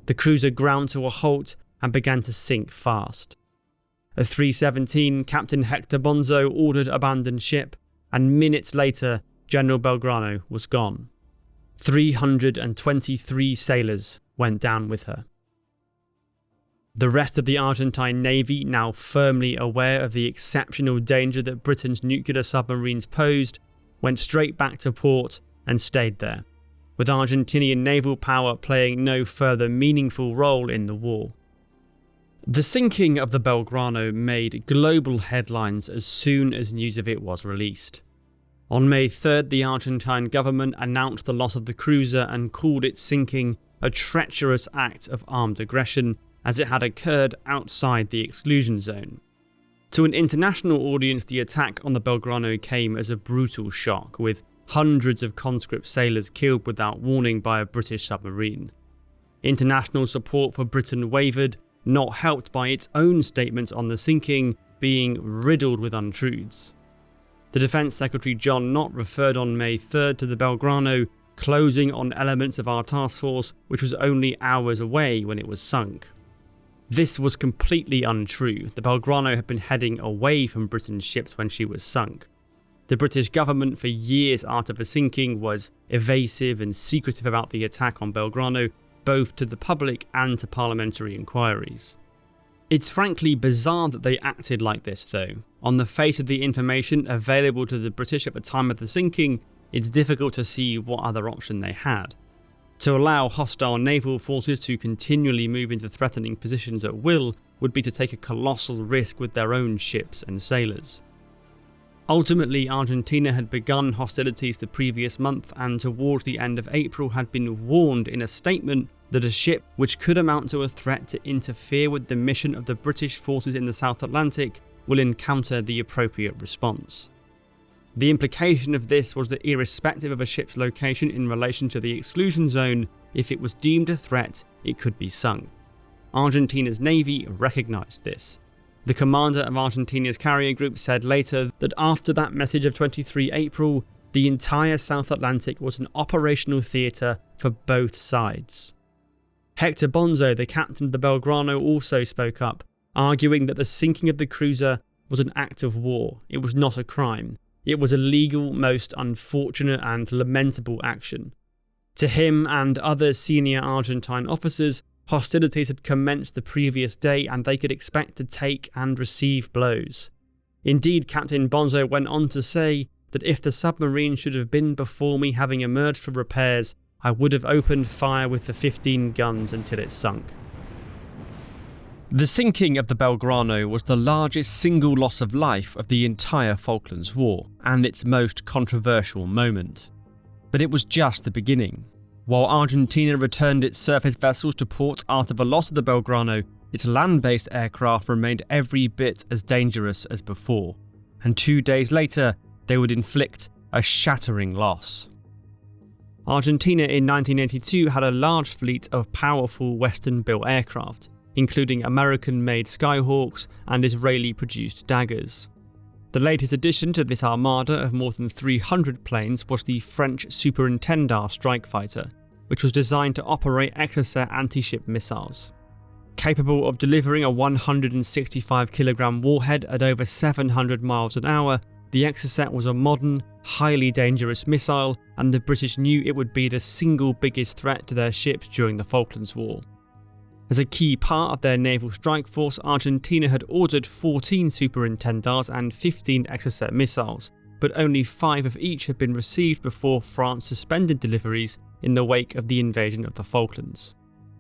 S1: The cruiser ground to a halt and began to sink fast. At 3:17, Captain Hector Bonzo ordered abandoned ship, and minutes later, General Belgrano was gone. 323 sailors went down with her. The rest of the Argentine Navy, now firmly aware of the exceptional danger that Britain's nuclear submarines posed, went straight back to port and stayed there, with Argentinian naval power playing no further meaningful role in the war. The sinking of the Belgrano made global headlines as soon as news of it was released. On May 3rd, the Argentine government announced the loss of the cruiser and called its sinking a treacherous act of armed aggression, as it had occurred outside the exclusion zone. To an international audience, the attack on the Belgrano came as a brutal shock, with hundreds of conscript sailors killed without warning by a British submarine. International support for Britain wavered, not helped by its own statement on the sinking, being riddled with untruths. The Defence Secretary John Knott referred on May 3rd to the Belgrano closing on elements of our task force, which was only hours away when it was sunk. This was completely untrue. The Belgrano had been heading away from Britain's ships when she was sunk. The British government for years after the sinking was evasive and secretive about the attack on Belgrano, both to the public and to parliamentary inquiries. It's frankly bizarre that they acted like this though. On the face of the information available to the British at the time of the sinking, it's difficult to see what other option they had. To allow hostile naval forces to continually move into threatening positions at will would be to take a colossal risk with their own ships and sailors. Ultimately, Argentina had begun hostilities the previous month and towards the end of April had been warned in a statement that a ship which could amount to a threat to interfere with the mission of the British forces in the South Atlantic will encounter the appropriate response. The implication of this was that irrespective of a ship's location in relation to the exclusion zone, if it was deemed a threat, it could be sunk. Argentina's navy recognised this. The commander of Argentina's carrier group said later that after that message of 23 April, the entire South Atlantic was an operational theatre for both sides. Hector Bonzo, the captain of the Belgrano, also spoke up, arguing that the sinking of the cruiser was an act of war. It was not a crime. It was a legal, most unfortunate and lamentable action. To him and other senior Argentine officers, hostilities had commenced the previous day and they could expect to take and receive blows. Indeed, Captain Bonzo went on to say that if the submarine should have been before me having emerged for repairs, I would have opened fire with the 15 guns until it sunk. The sinking of the Belgrano was the largest single loss of life of the entire Falklands War, and its most controversial moment. But it was just the beginning. While Argentina returned its surface vessels to port after the loss of the Belgrano, its land-based aircraft remained every bit as dangerous as before, and 2 days later they would inflict a shattering loss. Argentina in 1982 had a large fleet of powerful Western-built aircraft, including American-made Skyhawks and Israeli-produced Daggers. The latest addition to this armada of more than 300 planes was the French Superintendar strike fighter, which was designed to operate Exocet anti-ship missiles. Capable of delivering a 165kg warhead at over 700 miles an hour, the Exocet was a modern, highly dangerous missile, and the British knew it would be the single biggest threat to their ships during the Falklands War. As a key part of their naval strike force, Argentina had ordered 14 Superintendars and 15 Exocet missiles, but only 5 of each had been received before France suspended deliveries in the wake of the invasion of the Falklands.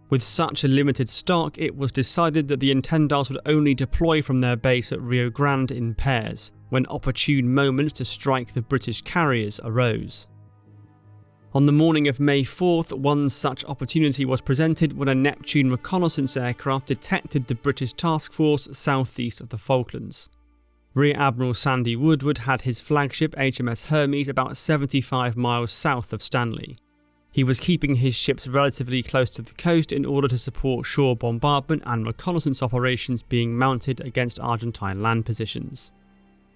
S1: With such a limited stock, it was decided that the Intendars would only deploy from their base at Rio Grande in pairs, when opportune moments to strike the British carriers arose. On the morning of May 4th, one such opportunity was presented when a Neptune reconnaissance aircraft detected the British task force southeast of the Falklands. Rear Admiral Sandy Woodward had his flagship HMS Hermes about 75 miles south of Stanley. He was keeping his ships relatively close to the coast in order to support shore bombardment and reconnaissance operations being mounted against Argentine land positions.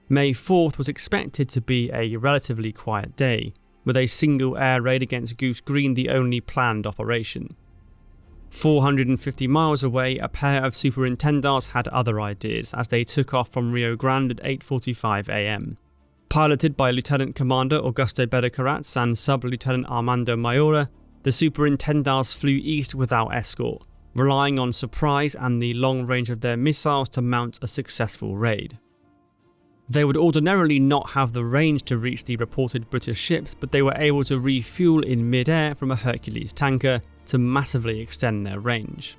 S1: May 4th was expected to be a relatively quiet day, with a single air raid against Goose Green the only planned operation. 450 miles away, a pair of Superintendars had other ideas as they took off from Rio Grande at 8:45 am. Piloted by Lieutenant Commander Augusto Bedecaratz and Sub-Lieutenant Armando Mayora, the Superintendars flew east without escort, relying on surprise and the long range of their missiles to mount a successful raid. They would ordinarily not have the range to reach the reported British ships, but they were able to refuel in mid-air from a Hercules tanker to massively extend their range.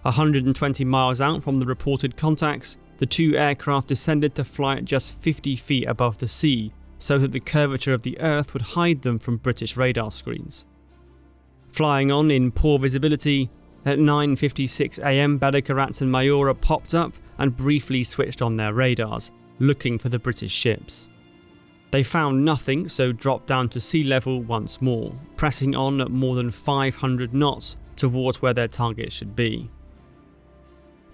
S1: 120 miles out from the reported contacts, the two aircraft descended to fly at just 50 feet above the sea, so that the curvature of the Earth would hide them from British radar screens. Flying on in poor visibility, at 9:56 am Bedecaratz and Mayora popped up and briefly switched on their radars, looking for the British ships. They found nothing, so dropped down to sea level once more, pressing on at more than 500 knots towards where their target should be.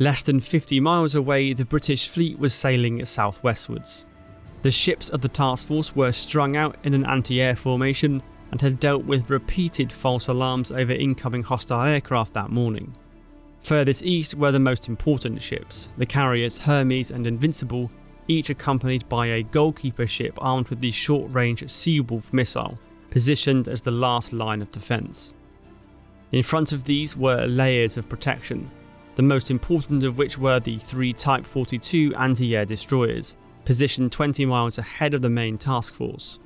S1: Less than 50 miles away, the British fleet was sailing southwestwards. The ships of the task force were strung out in an anti-air formation and had dealt with repeated false alarms over incoming hostile aircraft that morning. Furthest east were the most important ships, the carriers Hermes and Invincible, each accompanied by a goalkeeper ship armed with the short-range Seawolf missile, positioned as the last line of defence. In front of these were layers of protection, the most important of which were the 3 Type 42 anti-air destroyers, positioned 20 miles ahead of the main task force.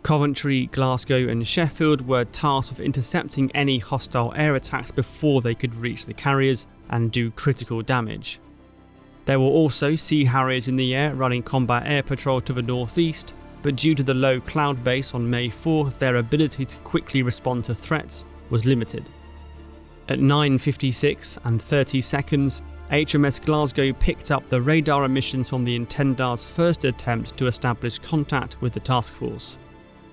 S1: Coventry, Glasgow and Sheffield were tasked with intercepting any hostile air attacks before they could reach the carriers and do critical damage. There were also Sea Harriers in the air running combat air patrol to the northeast, but due to the low cloud base on May 4th, their ability to quickly respond to threats was limited. At 9:56 and 30 seconds, HMS Glasgow picked up the radar emissions from the Intendar's first attempt to establish contact with the task force.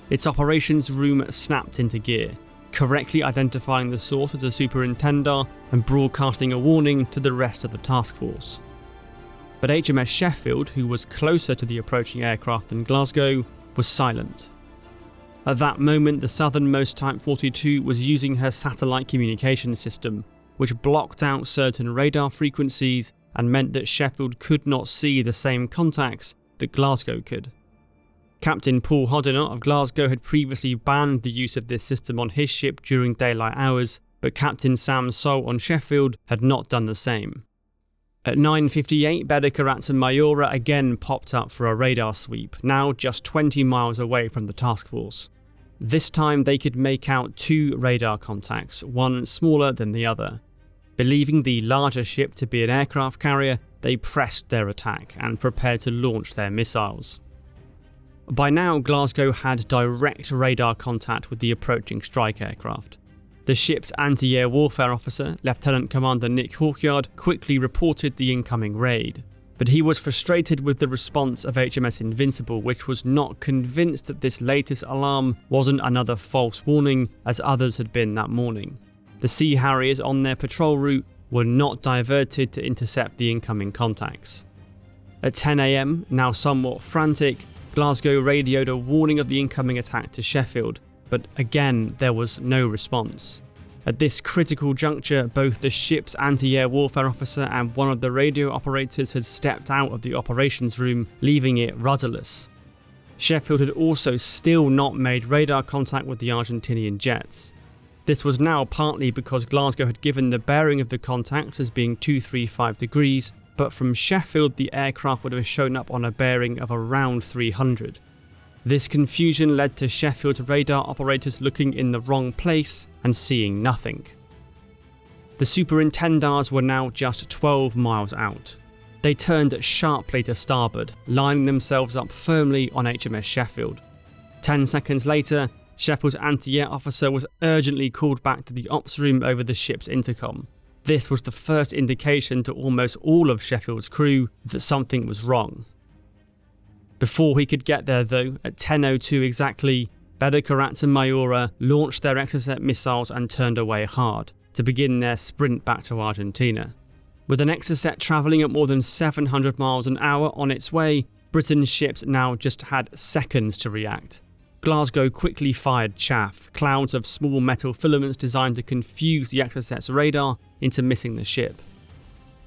S1: Its operations room snapped into gear, correctly identifying the source as the Superintendar and broadcasting a warning to the rest of the task force. But HMS Sheffield, who was closer to the approaching aircraft than Glasgow, was silent. At that moment, the southernmost Type 42 was using her satellite communication system, which blocked out certain radar frequencies and meant that Sheffield could not see the same contacts that Glasgow could. Captain Paul Hodinott of Glasgow had previously banned the use of this system on his ship during daylight hours, but Captain Sam Salt on Sheffield had not done the same. At 9:58, Belgrano and Mayura again popped up for a radar sweep, now just 20 miles away from the task force. This time they could make out 2 radar contacts, one smaller than the other. Believing the larger ship to be an aircraft carrier, they pressed their attack and prepared to launch their missiles. By now, Glasgow had direct radar contact with the approaching strike aircraft. The ship's anti-air warfare officer, Lieutenant Commander Nick Hawkyard, quickly reported the incoming raid, but he was frustrated with the response of HMS Invincible, which was not convinced that this latest alarm wasn't another false warning as others had been that morning. The Sea Harriers on their patrol route were not diverted to intercept the incoming contacts. At 10 AM, now somewhat frantic, Glasgow radioed a warning of the incoming attack to Sheffield, but again there was no response. At this critical juncture, both the ship's anti-air warfare officer and one of the radio operators had stepped out of the operations room, leaving it rudderless. Sheffield had also still not made radar contact with the Argentinian jets. This was now partly because Glasgow had given the bearing of the contacts as being 235 degrees, but from Sheffield the aircraft would have shown up on a bearing of around 300. This confusion led to Sheffield's radar operators looking in the wrong place and seeing nothing. The Superintendars were now just 12 miles out. They turned sharply to starboard, lining themselves up firmly on HMS Sheffield. 10 seconds later, Sheffield's anti-air officer was urgently called back to the ops room over the ship's intercom. This was the first indication to almost all of Sheffield's crew that something was wrong. Before he could get there though, at 10:02 exactly, Belgrano and Mayura launched their Exocet missiles and turned away hard, to begin their sprint back to Argentina. With an Exocet travelling at more than 700 miles an hour on its way, Britain's ships now just had seconds to react. Glasgow quickly fired chaff, clouds of small metal filaments designed to confuse the Exocet's radar into missing the ship.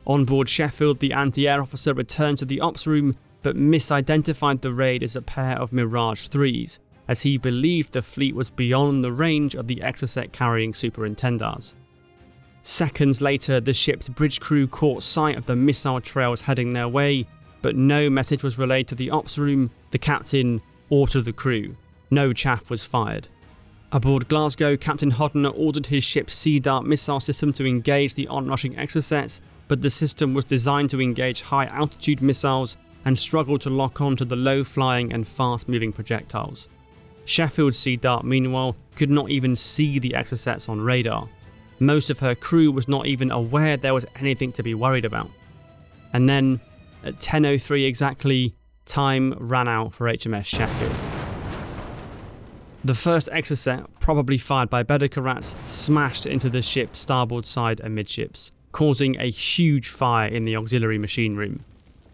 S1: On board Sheffield, the anti-air officer returned to the ops room but misidentified the raid as a pair of Mirage 3s, as he believed the fleet was beyond the range of the Exocet carrying Superintendars. Seconds later, the ship's bridge crew caught sight of the missile trails heading their way, but no message was relayed to the ops room, the captain, or to the crew. No chaff was fired. Aboard Glasgow, Captain Hodinott ordered his ship's Sea Dart missile system to engage the onrushing Exocets, but the system was designed to engage high-altitude missiles and struggled to lock on to the low-flying and fast-moving projectiles. Sheffield's Sea Dart, meanwhile, could not even see the Exocets on radar. Most of her crew was not even aware there was anything to be worried about. And then, at 10:03 exactly, time ran out for HMS Sheffield. The first Exocet, probably fired by Belgrano, smashed into the ship's starboard side amidships, causing a huge fire in the auxiliary machine room.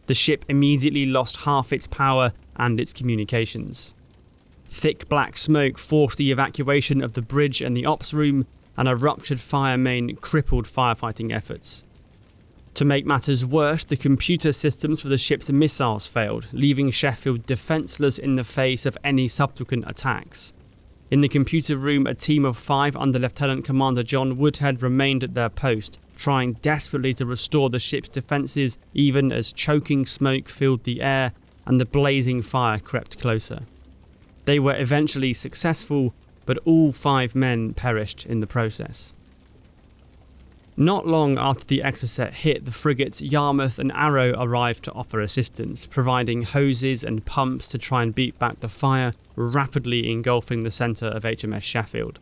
S1: The ship immediately lost half its power and its communications. Thick black smoke forced the evacuation of the bridge and the ops room, and a ruptured fire main crippled firefighting efforts. To make matters worse, the computer systems for the ship's missiles failed, leaving Sheffield defenceless in the face of any subsequent attacks. In the computer room, a team of 5 under Lieutenant Commander John Woodhead remained at their post, trying desperately to restore the ship's defences even as choking smoke filled the air and the blazing fire crept closer. They were eventually successful, but all 5 men perished in the process. Not long after the Exocet hit, the frigates Yarmouth and Arrow arrived to offer assistance, providing hoses and pumps to try and beat back the fire, rapidly engulfing the centre of HMS Sheffield.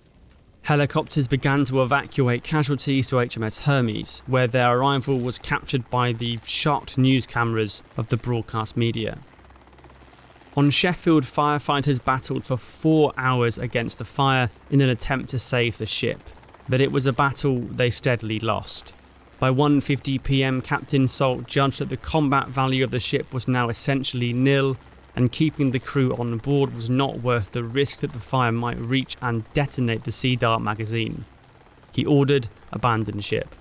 S1: Helicopters began to evacuate casualties to HMS Hermes, where their arrival was captured by the shocked news cameras of the broadcast media. On Sheffield, firefighters battled for 4 hours against the fire in an attempt to save the ship, but it was a battle they steadily lost. By 1:50 p.m, Captain Salt judged that the combat value of the ship was now essentially nil, and keeping the crew on board was not worth the risk that the fire might reach and detonate the Sea Dart magazine. He ordered abandon ship.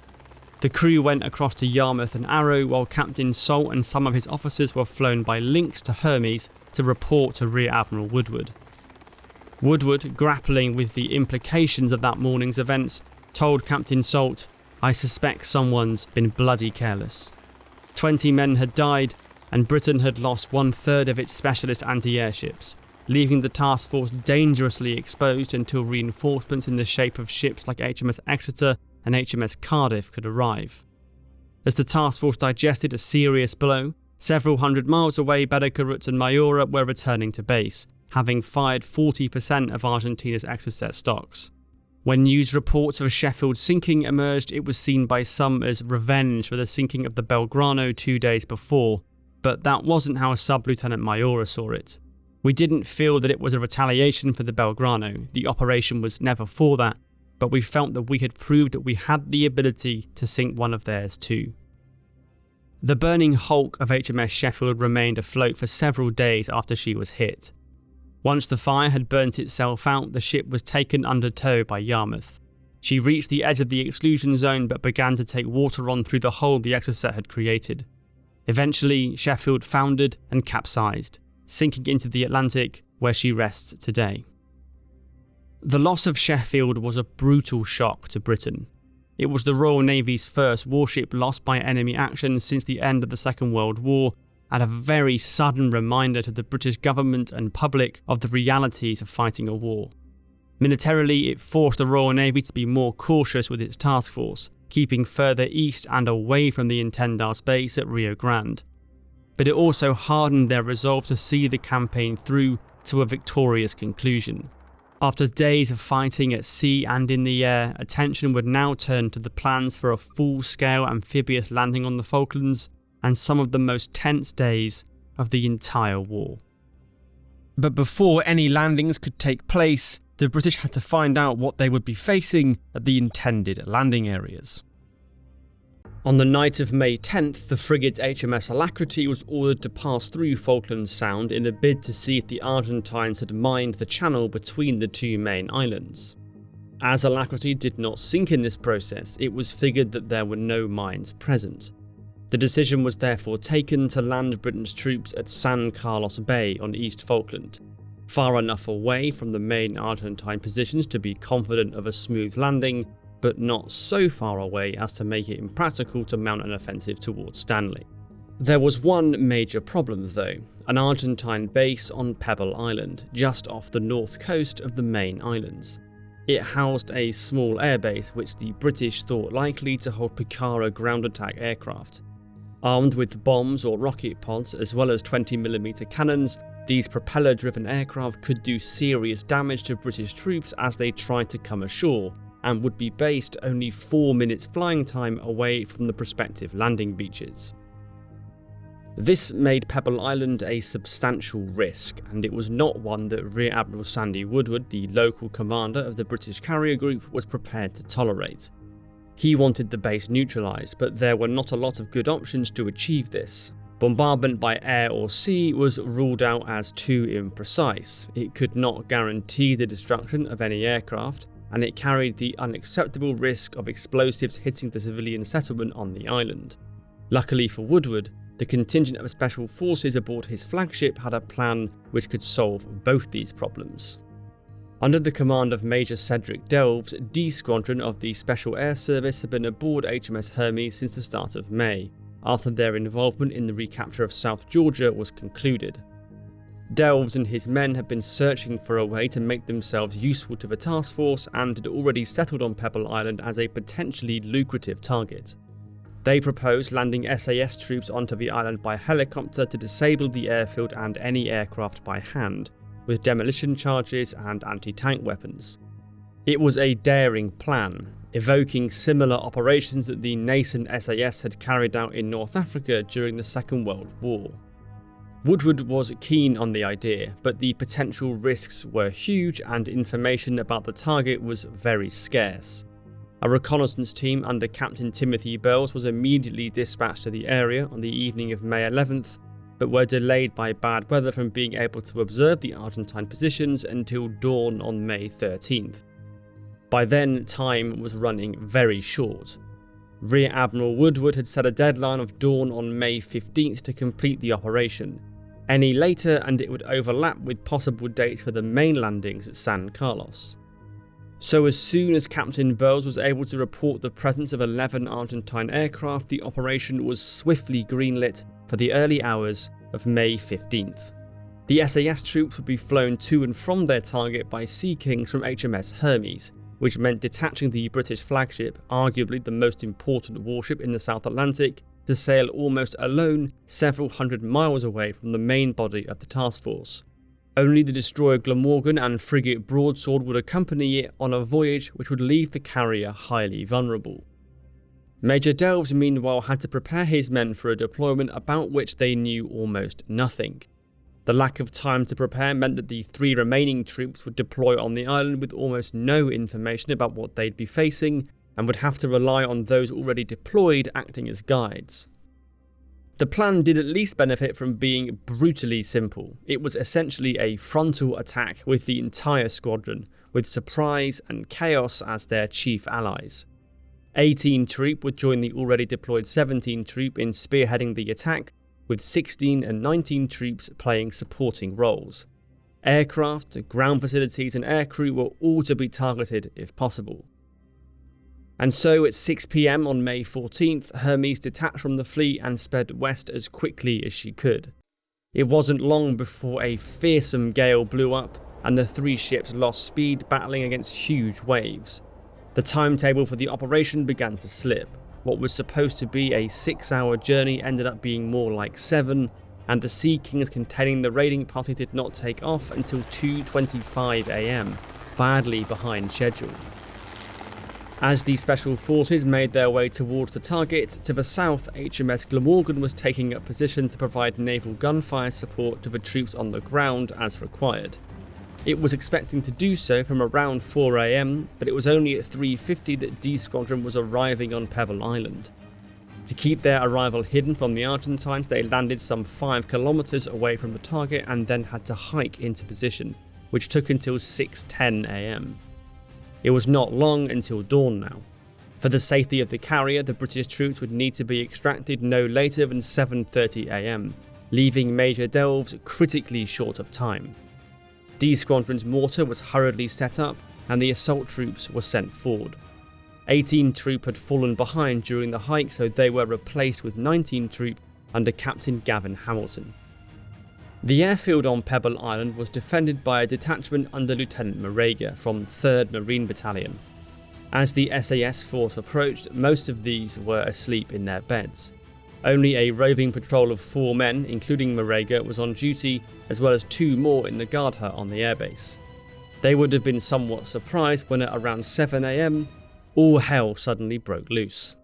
S1: The crew went across to Yarmouth and Arrow, while Captain Salt and some of his officers were flown by Lynx to Hermes to report to Rear Admiral Woodward. Woodward, grappling with the implications of that morning's events, told Captain Salt, "I suspect someone's been bloody careless." 20 men had died, and Britain had lost 1/3 of its specialist anti-airships, leaving the task force dangerously exposed until reinforcements in the shape of ships like HMS Exeter and HMS Cardiff could arrive. As the task force digested a serious blow, several hundred miles away, Belgrano and Mayura were returning to base, having fired 40% of Argentina's Exocet stocks. When news reports of Sheffield's sinking emerged, it was seen by some as revenge for the sinking of the Belgrano 2 days before, but that wasn't how Sub-Lieutenant Mayura saw it. "We didn't feel that it was a retaliation for the Belgrano, the operation was never for that, but we felt that we had proved that we had the ability to sink one of theirs too." The burning hulk of HMS Sheffield remained afloat for several days after she was hit. Once the fire had burnt itself out, the ship was taken under tow by Yarmouth. She reached the edge of the exclusion zone but began to take water on through the hole the Exocet had created. Eventually, Sheffield foundered and capsized, sinking into the Atlantic, where she rests today. The loss of Sheffield was a brutal shock to Britain. It was the Royal Navy's first warship lost by enemy action since the end of the Second World War, and a very sudden reminder to the British government and public of the realities of fighting a war. Militarily, it forced the Royal Navy to be more cautious with its task force, keeping further east and away from the Intendar's base at Rio Grande. But it also hardened their resolve to see the campaign through to a victorious conclusion. After days of fighting at sea and in the air, attention would now turn to the plans for a full-scale amphibious landing on the Falklands, and some of the most tense days of the entire war. But before any landings could take place, the British had to find out what they would be facing at the intended landing areas. On the night of May 10th, the frigate HMS Alacrity was ordered to pass through Falkland Sound in a bid to see if the Argentines had mined the channel between the 2 main islands. As Alacrity did not sink in this process, it was figured that there were no mines present. The decision was therefore taken to land Britain's troops at San Carlos Bay on East Falkland, far enough away from the main Argentine positions to be confident of a smooth landing, but not so far away as to make it impractical to mount an offensive towards Stanley. There was one major problem though, an Argentine base on Pebble Island, just off the north coast of the main islands. It housed a small airbase which the British thought likely to hold Picara ground attack aircraft. Armed with bombs or rocket pods as well as 20mm cannons, these propeller-driven aircraft could do serious damage to British troops as they tried to come ashore, and would be based only 4 minutes flying time away from the prospective landing beaches. This made Pebble Island a substantial risk, and it was not one that Rear Admiral Sandy Woodward, the local commander of the British carrier group, was prepared to tolerate. He wanted the base neutralised, but there were not a lot of good options to achieve this. Bombardment by air or sea was ruled out as too imprecise. It could not guarantee the destruction of any aircraft, and it carried the unacceptable risk of explosives hitting the civilian settlement on the island. Luckily for Woodward, the contingent of special forces aboard his flagship had a plan which could solve both these problems. Under the command of Major Cedric Delves, D Squadron of the Special Air Service had been aboard HMS Hermes since the start of May, after their involvement in the recapture of South Georgia was concluded. Delves and his men had been searching for a way to make themselves useful to the task force and had already settled on Pebble Island as a potentially lucrative target. They proposed landing SAS troops onto the island by helicopter to disable the airfield and any aircraft by hand, with demolition charges and anti-tank weapons. It was a daring plan, evoking similar operations that the nascent SAS had carried out in North Africa during the Second World War. Woodward was keen on the idea, but the potential risks were huge and information about the target was very scarce. A reconnaissance team under Captain Timothy Bells was immediately dispatched to the area on the evening of May 11th, but were delayed by bad weather from being able to observe the Argentine positions until dawn on May 13th. By then, time was running very short. Rear Admiral Woodward had set a deadline of dawn on May 15th to complete the operation. Any later and it would overlap with possible dates for the main landings at San Carlos. So as soon as Captain Bells was able to report the presence of 11 Argentine aircraft, the operation was swiftly greenlit for the early hours of May 15th. The SAS troops would be flown to and from their target by Sea Kings from HMS Hermes, which meant detaching the British flagship, arguably the most important warship in the South Atlantic, to sail almost alone several hundred miles away from the main body of the task force. Only the destroyer Glamorgan and frigate Broadsword would accompany it on a voyage which would leave the carrier highly vulnerable. Major Delves meanwhile had to prepare his men for a deployment about which they knew almost nothing. The lack of time to prepare meant that the 3 remaining troops would deploy on the island with almost no information about what they'd be facing, and would have to rely on those already deployed acting as guides. The plan did at least benefit from being brutally simple. It was essentially a frontal attack with the entire squadron, with surprise and chaos as their chief allies. 18 Troop would join the already deployed 17 Troop in spearheading the attack, with 16 and 19 troops playing supporting roles. Aircraft, ground facilities and aircrew were all to be targeted if possible. And so at 6 PM on May 14th, Hermes detached from the fleet and sped west as quickly as she could. It wasn't long before a fearsome gale blew up and the 3 ships lost speed battling against huge waves. The timetable for the operation began to slip. What was supposed to be a 6-hour journey ended up being more like 7, and the Sea Kings containing the raiding party did not take off until 2:25 AM, badly behind schedule. As the special forces made their way towards the target, to the south, HMS Glamorgan was taking up position to provide naval gunfire support to the troops on the ground as required. It was expecting to do so from around 4 AM, but it was only at 3:50 that D Squadron was arriving on Pebble Island. To keep their arrival hidden from the Argentines, they landed some 5 kilometers away from the target and then had to hike into position, which took until 6:10 AM. It was not long until dawn now. For the safety of the carrier, the British troops would need to be extracted no later than 7:30 AM, leaving Major Delves critically short of time. D Squadron's mortar was hurriedly set up and the assault troops were sent forward. 18 Troop had fallen behind during the hike, so they were replaced with 19 Troop under Captain Gavin Hamilton. The airfield on Pebble Island was defended by a detachment under Lieutenant Moraga from 3rd Marine Battalion. As the SAS force approached, most of these were asleep in their beds. Only a roving patrol of 4 men, including Moraga, was on duty, as well as 2 more in the guard hut on the airbase. They would have been somewhat surprised when at around 7 AM, all hell suddenly broke loose.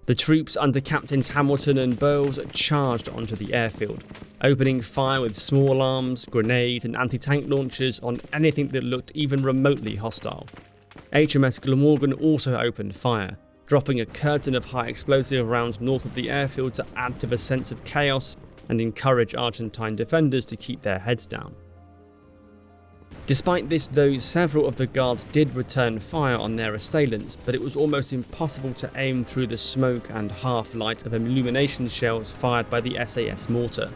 S1: The troops under Captains Hamilton and Bowles charged onto the airfield, opening fire with small arms, grenades and anti-tank launchers on anything that looked even remotely hostile. HMS Glamorgan also opened fire, dropping a curtain of high explosive rounds north of the airfield to add to the sense of chaos and encourage Argentine defenders to keep their heads down. Despite this though, several of the guards did return fire on their assailants, but it was almost impossible to aim through the smoke and half-light of illumination shells fired by the SAS mortar.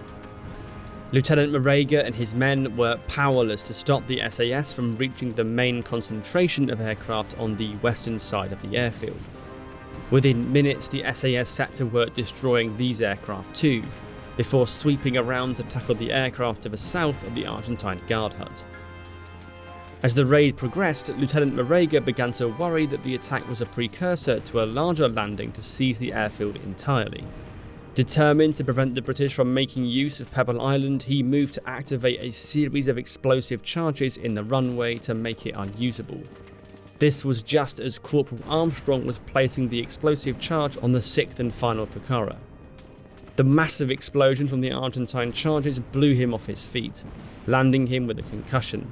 S1: Lieutenant Moraga and his men were powerless to stop the SAS from reaching the main concentration of aircraft on the western side of the airfield. Within minutes, the SAS set to work destroying these aircraft too, before sweeping around to tackle the aircraft to the south of the Argentine guard hut. As the raid progressed, Lieutenant Moraga began to worry that the attack was a precursor to a larger landing to seize the airfield entirely. Determined to prevent the British from making use of Pebble Island, he moved to activate a series of explosive charges in the runway to make it unusable. This was just as Corporal Armstrong was placing the explosive charge on the 6th and final Pucara. The massive explosion from the Argentine charges blew him off his feet, landing him with a concussion.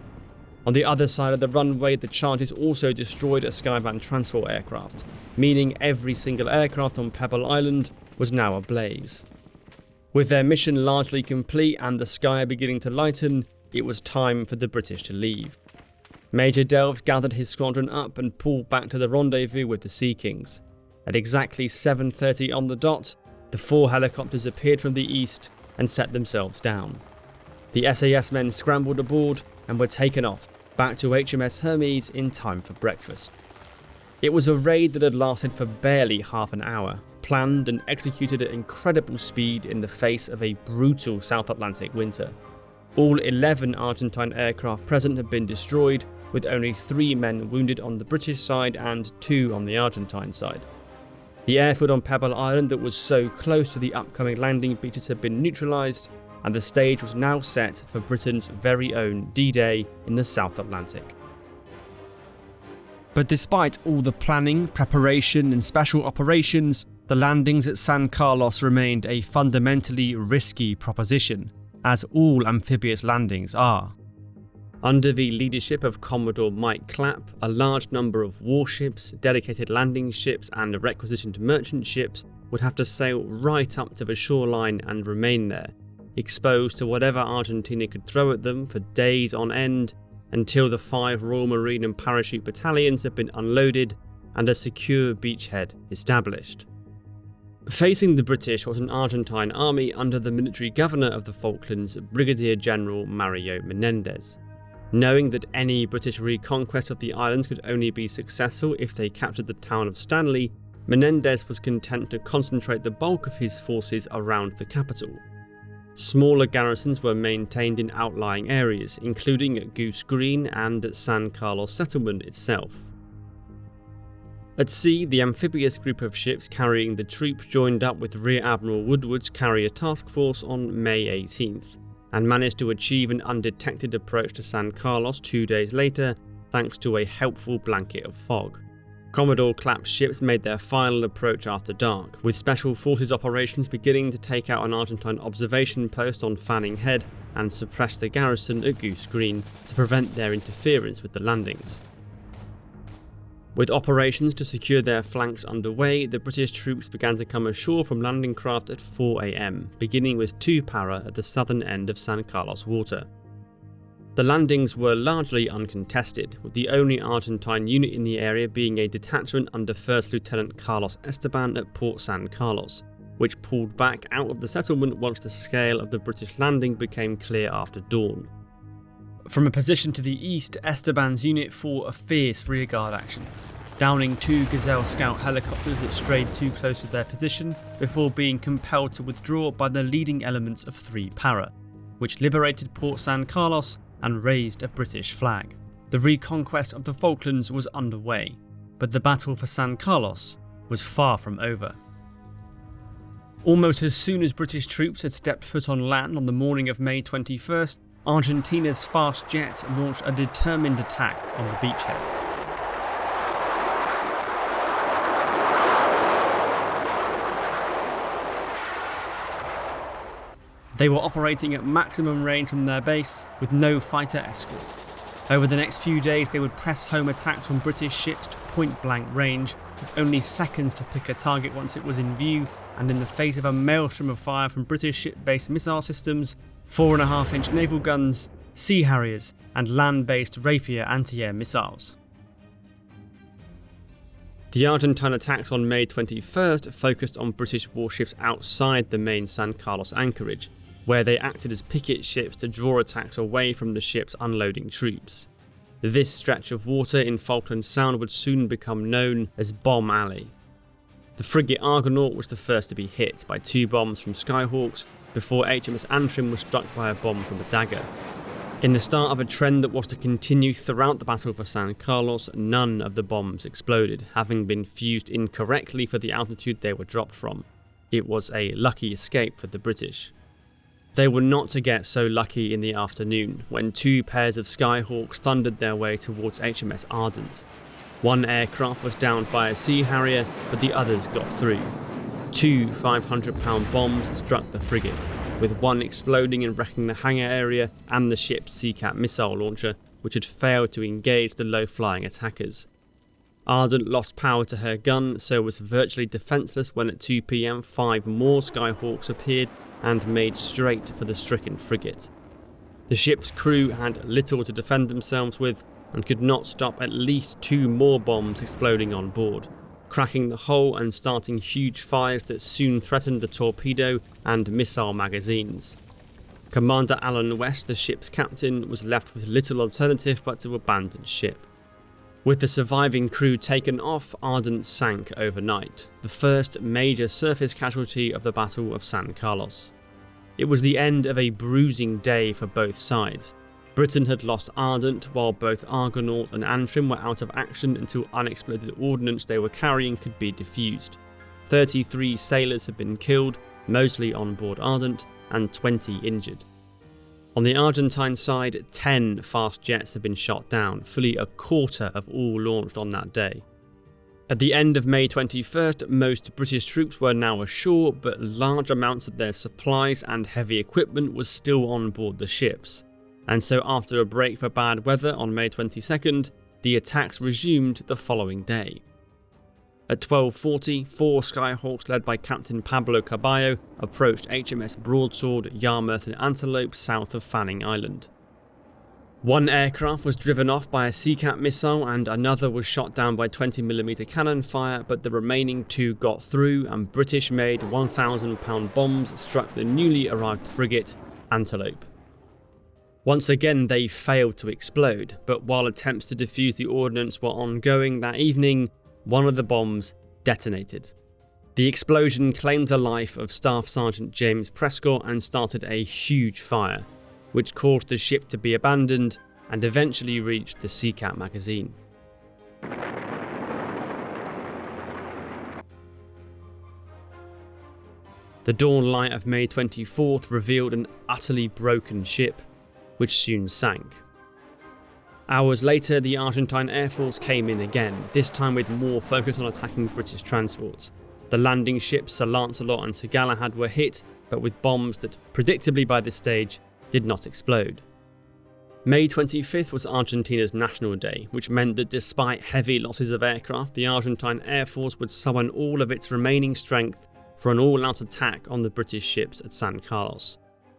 S1: On the other side of the runway, the charges also destroyed a Skyvan transport aircraft, meaning every single aircraft on Pebble Island was now ablaze. With their mission largely complete and the sky beginning to lighten, it was time for the British to leave. Major Delves gathered his squadron up and pulled back to the rendezvous with the Sea Kings. At exactly 7:30 on the dot, the 4 helicopters appeared from the east and set themselves down. The SAS men scrambled aboard and were taken off, back to HMS Hermes in time for breakfast. It was a raid that had lasted for barely half an hour, planned and executed at incredible speed in the face of a brutal South Atlantic winter. All 11 Argentine aircraft present had been destroyed, with only 3 men wounded on the British side and 2 on the Argentine side. The airfield on Pebble Island that was so close to the upcoming landing beaches had been neutralised, and the stage was now set for Britain's very own D-Day in the South Atlantic. But despite all the planning, preparation and special operations, the landings at San Carlos remained a fundamentally risky proposition, as all amphibious landings are. Under the leadership of Commodore Mike Clapp, a large number of warships, dedicated landing ships and requisitioned merchant ships would have to sail right up to the shoreline and remain there, exposed to whatever Argentina could throw at them for days on end until the 5 Royal Marine and Parachute battalions had been unloaded and a secure beachhead established. Facing the British was an Argentine army under the military governor of the Falklands, Brigadier General Mario Menendez. Knowing that any British reconquest of the islands could only be successful if they captured the town of Stanley, Menendez was content to concentrate the bulk of his forces around the capital. Smaller garrisons were maintained in outlying areas, including at Goose Green and at San Carlos settlement itself. At sea, the amphibious group of ships carrying the troops joined up with Rear Admiral Woodward's carrier task force on May 18th, and managed to achieve an undetected approach to San Carlos 2 days later thanks to a helpful blanket of fog. Commodore Clapp's ships made their final approach after dark, with Special Forces operations beginning to take out an Argentine observation post on Fanning Head and suppress the garrison at Goose Green to prevent their interference with the landings. With operations to secure their flanks underway, the British troops began to come ashore from landing craft at 4 AM, beginning with 2 para at the southern end of San Carlos water. The landings were largely uncontested, with the only Argentine unit in the area being a detachment under 1st Lieutenant Carlos Esteban at Port San Carlos, which pulled back out of the settlement once the scale of the British landing became clear after dawn. From a position to the east, Esteban's unit fought a fierce rearguard action, downing 2 Gazelle Scout helicopters that strayed too close to their position before being compelled to withdraw by the leading elements of 3 para, which liberated Port San Carlos and raised a British flag. The reconquest of the Falklands was underway, but the battle for San Carlos was far from over. Almost as soon as British troops had stepped foot on land on the morning of May 21st, Argentina's fast jets launched a determined attack on the beachhead. They were operating at maximum range from their base with no fighter escort. Over the next few days, they would press home attacks on British ships to point-blank range, with only seconds to pick a target once it was in view, and in the face of a maelstrom of fire from British ship-based missile systems, 4.5-inch naval guns, Sea Harriers, and land-based Rapier anti-air missiles. The Argentine attacks on May 21st focused on British warships outside the main San Carlos anchorage, where they acted as picket ships to draw attacks away from the ships unloading troops. This stretch of water in Falkland Sound would soon become known as Bomb Alley. The frigate Argonaut was the first to be hit by 2 bombs from Skyhawks before HMS Antrim was struck by a bomb from a dagger. In the start of a trend that was to continue throughout the battle for San Carlos, none of the bombs exploded, having been fused incorrectly for the altitude they were dropped from. It was a lucky escape for the British. They were not to get so lucky in the afternoon, when 2 pairs of Skyhawks thundered their way towards HMS Ardent. 1 aircraft was downed by a Sea Harrier, but the others got through. 2 500-pound bombs struck the frigate, with 1 exploding and wrecking the hangar area and the ship's Seacat missile launcher, which had failed to engage the low-flying attackers. Ardent lost power to her gun, so was virtually defenceless when at 2 PM 5 more Skyhawks appeared and made straight for the stricken frigate. The ship's crew had little to defend themselves with and could not stop at least 2 more bombs exploding on board, cracking the hull and starting huge fires that soon threatened the torpedo and missile magazines. Commander Alan West, the ship's captain, was left with little alternative but to abandon ship. With the surviving crew taken off, Ardent sank overnight, the first major surface casualty of the Battle of San Carlos. It was the end of a bruising day for both sides. Britain had lost Ardent, while both Argonaut and Antrim were out of action until unexploded ordnance they were carrying could be defused. 33 sailors had been killed, mostly on board Ardent, and 20 injured. On the Argentine side, 10 fast jets had been shot down, fully a quarter of all launched on that day. At the end of May 21st, most British troops were now ashore, but large amounts of their supplies and heavy equipment was still on board the ships. And so after a break for bad weather on May 22nd, the attacks resumed the following day. At 12:40, 4 Skyhawks led by Captain Pablo Caballo approached HMS Broadsword, Yarmouth and Antelope south of Fanning Island. 1 aircraft was driven off by a Seacat missile and another was shot down by 20mm cannon fire, but the remaining 2 got through and British-made 1,000-pound bombs struck the newly arrived frigate Antelope. Once again they failed to explode, but while attempts to defuse the ordnance were ongoing that evening, one of the bombs detonated. The explosion claimed the life of Staff Sergeant James Prescott and started a huge fire, which caused the ship to be abandoned and eventually reached the Seacat magazine. The dawn light of May 24th revealed an utterly broken ship, which soon sank. Hours later, the Argentine Air Force came in again, this time with more focus on attacking British transports. The landing ships Sir Lancelot and Sir Galahad were hit, but with bombs that, predictably by this stage, did not explode. May 25th was Argentina's National Day, which meant that despite heavy losses of aircraft, the Argentine Air Force would summon all of its remaining strength for an all-out attack on the British ships at San Carlos.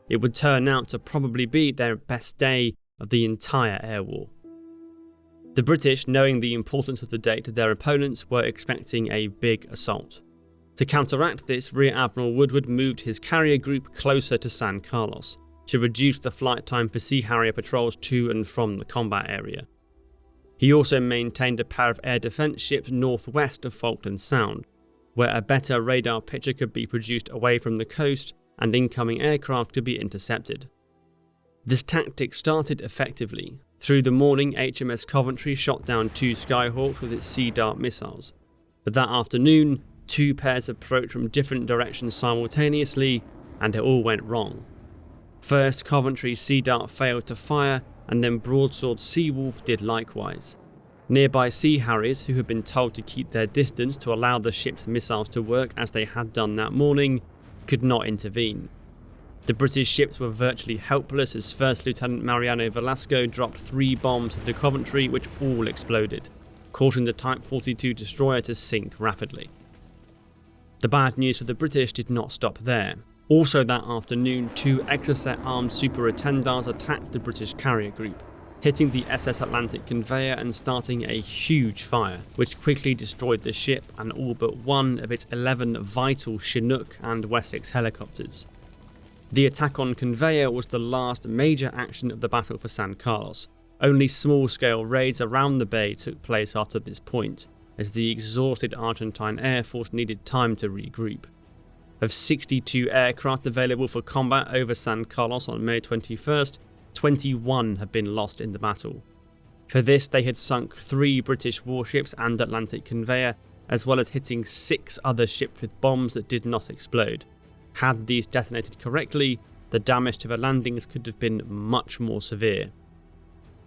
S1: It would turn out to probably be their best day of the entire air war. The British, knowing the importance of the day to their opponents, were expecting a big assault. To counteract this, Rear Admiral Woodward moved his carrier group closer to San Carlos, to reduce the flight time for Sea Harrier patrols to and from the combat area. He also maintained a pair of air defence ships northwest of Falkland Sound, where a better radar picture could be produced away from the coast and incoming aircraft could be intercepted. This tactic started effectively. Through the morning, HMS Coventry shot down 2 Skyhawks with its Sea Dart missiles, but that afternoon, 2 pairs approached from different directions simultaneously, and it all went wrong. First, Coventry's Sea Dart failed to fire, and then Broadsword's Seawolf did likewise. Nearby Sea Harriers, who had been told to keep their distance to allow the ship's missiles to work as they had done that morning, could not intervene. The British ships were virtually helpless as First Lieutenant Mariano Velasco dropped 3 bombs into Coventry which all exploded, causing the Type 42 destroyer to sink rapidly. The bad news for the British did not stop there. Also that afternoon, 2 Exocet armed Super Attendars attacked the British carrier group, hitting the SS Atlantic conveyor and starting a huge fire, which quickly destroyed the ship and all but one of its 11 vital Chinook and Wessex helicopters. The attack on conveyor was the last major action of the battle for San Carlos. Only small-scale raids around the bay took place after this point, as the exhausted Argentine Air Force needed time to regroup. Of 62 aircraft available for combat over San Carlos on May 21st, 21 had been lost in the battle. For this, they had sunk 3 British warships and Atlantic conveyor, as well as hitting 6 other ships with bombs that did not explode. Had these detonated correctly, the damage to the landings could have been much more severe.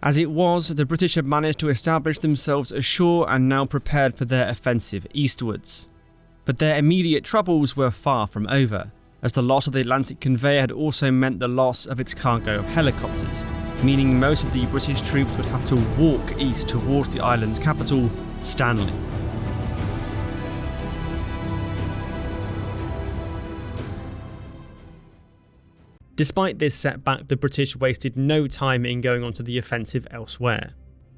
S1: As it was, the British had managed to establish themselves ashore and now prepared for their offensive eastwards. But their immediate troubles were far from over, as the loss of the Atlantic conveyor had also meant the loss of its cargo of helicopters, meaning most of the British troops would have to walk east towards the island's capital, Stanley. Despite this setback, the British wasted no time in going on to the offensive elsewhere.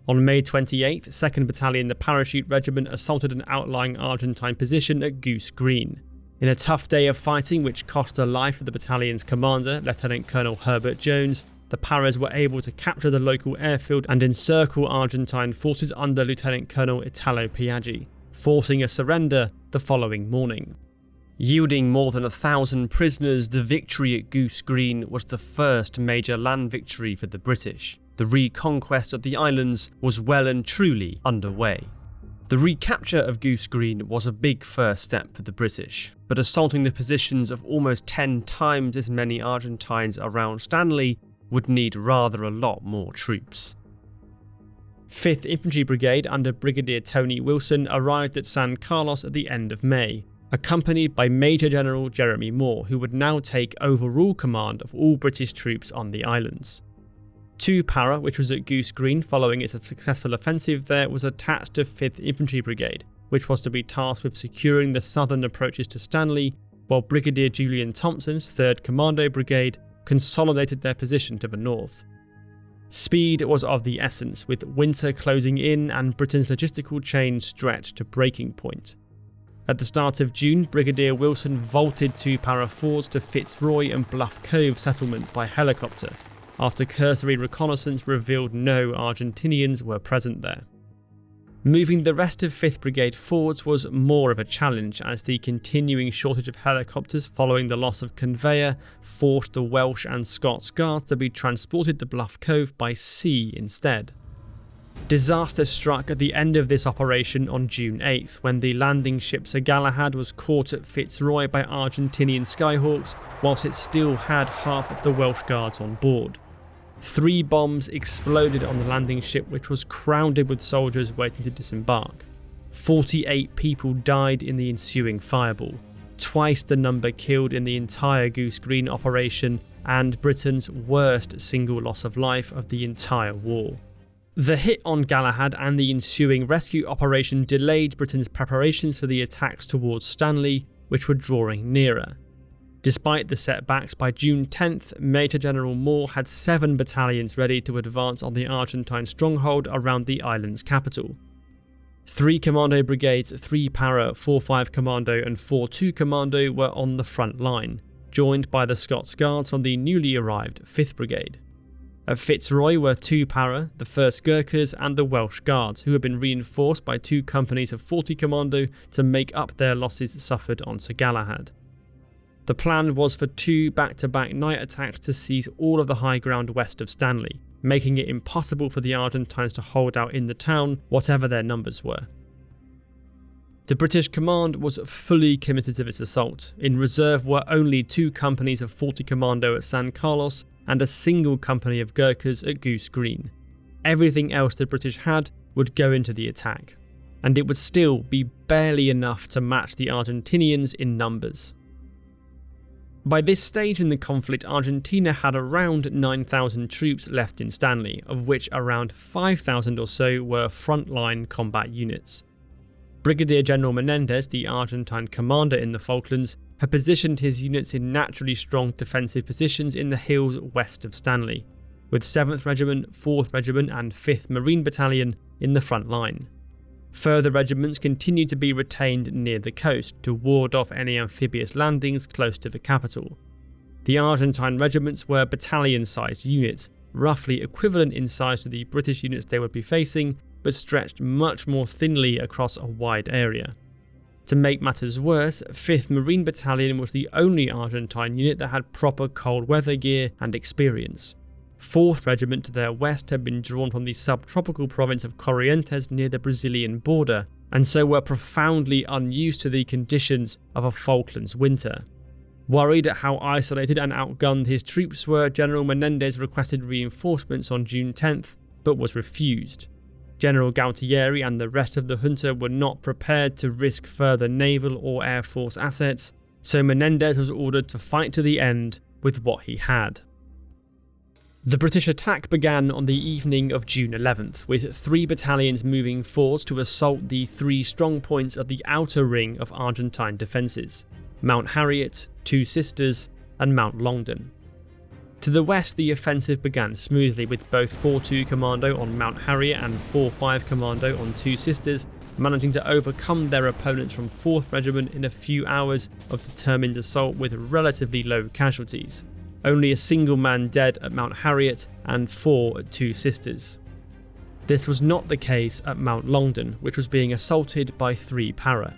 S1: On May 28th, 2nd Battalion the Parachute Regiment assaulted an outlying Argentine position at Goose Green. In a tough day of fighting which cost the life of the battalion's commander, Lieutenant Colonel Herbert Jones, the Paras were able to capture the local airfield and encircle Argentine forces under Lieutenant Colonel Italo Piaggi, forcing a surrender the following morning. Yielding more than 1,000 prisoners, the victory at Goose Green was the first major land victory for the British. The reconquest of the islands was well and truly underway. The recapture of Goose Green was a big first step for the British, but assaulting the positions of almost 10 times as many Argentines around Stanley would need rather a lot more troops. 5th Infantry Brigade under Brigadier Tony Wilson arrived at San Carlos at the end of May, accompanied by Major General Jeremy Moore, who would now take overall command of all British troops on the islands. 2 Para, which was at Goose Green following its successful offensive there, was attached to 5th Infantry Brigade, which was to be tasked with securing the southern approaches to Stanley, while Brigadier Julian Thompson's 3rd Commando Brigade consolidated their position to the north. Speed was of the essence, with winter closing in and Britain's logistical chain stretched to breaking point. At the start of June, Brigadier Wilson vaulted 2 Para forts to Fitzroy and Bluff Cove settlements by helicopter, after cursory reconnaissance revealed no Argentinians were present there. Moving the rest of 5th Brigade forwards was more of a challenge, as the continuing shortage of helicopters following the loss of conveyor forced the Welsh and Scots Guards to be transported to Bluff Cove by sea instead. Disaster struck at the end of this operation on June 8th, when the landing ship Sir Galahad was caught at Fitzroy by Argentinian Skyhawks, whilst it still had half of the Welsh Guards on board. 3 bombs exploded on the landing ship, which was crowded with soldiers waiting to disembark. 48 people died in the ensuing fireball, twice the number killed in the entire Goose Green operation, and Britain's worst single loss of life of the entire war. The hit on Galahad and the ensuing rescue operation delayed Britain's preparations for the attacks towards Stanley, which were drawing nearer. Despite the setbacks, by June 10th, Major General Moore had 7 battalions ready to advance on the Argentine stronghold around the island's capital. 3 Commando Brigades, 3 Para, 4-5 Commando and 4-2 Commando were on the front line, joined by the Scots Guards from the newly arrived 5th Brigade. At Fitzroy were 2 Para, the 1st Gurkhas and the Welsh Guards, who had been reinforced by 2 companies of 40 Commando to make up their losses suffered on Sir Galahad. The plan was for 2 back-to-back night attacks to seize all of the high ground west of Stanley, making it impossible for the Argentines to hold out in the town, whatever their numbers were. The British command was fully committed to this assault. In reserve were only 2 companies of 40 Commando at San Carlos and a single company of Gurkhas at Goose Green. Everything else the British had would go into the attack, and it would still be barely enough to match the Argentinians in numbers. By this stage in the conflict, Argentina had around 9,000 troops left in Stanley, of which around 5,000 or so were frontline combat units. Brigadier General Menendez, the Argentine commander in the Falklands, had positioned his units in naturally strong defensive positions in the hills west of Stanley, with 7th Regiment, 4th Regiment and 5th Marine Battalion in the front line. Further regiments continued to be retained near the coast to ward off any amphibious landings close to the capital. The Argentine regiments were battalion-sized units, roughly equivalent in size to the British units they would be facing, but stretched much more thinly across a wide area. To make matters worse, 5th Marine Battalion was the only Argentine unit that had proper cold weather gear and experience. 4th Regiment to their west had been drawn from the subtropical province of Corrientes near the Brazilian border, and so were profoundly unused to the conditions of a Falklands winter. Worried at how isolated and outgunned his troops were, General Menendez requested reinforcements on June 10th, but was refused. General Galtieri and the rest of the junta were not prepared to risk further naval or air force assets, so Menendez was ordered to fight to the end with what he had. The British attack began on the evening of June 11th, with 3 battalions moving forward to assault the 3 strong points of the outer ring of Argentine defences: Mount Harriet, Two Sisters and Mount Longdon. To the west, the offensive began smoothly, with both 4-2 Commando on Mount Harriet and 4-5 Commando on Two Sisters managing to overcome their opponents from 4th Regiment in a few hours of determined assault with relatively low casualties. Only a single man dead at Mount Harriet and 4 at Two Sisters. This was not the case at Mount Longdon, which was being assaulted by 3 para.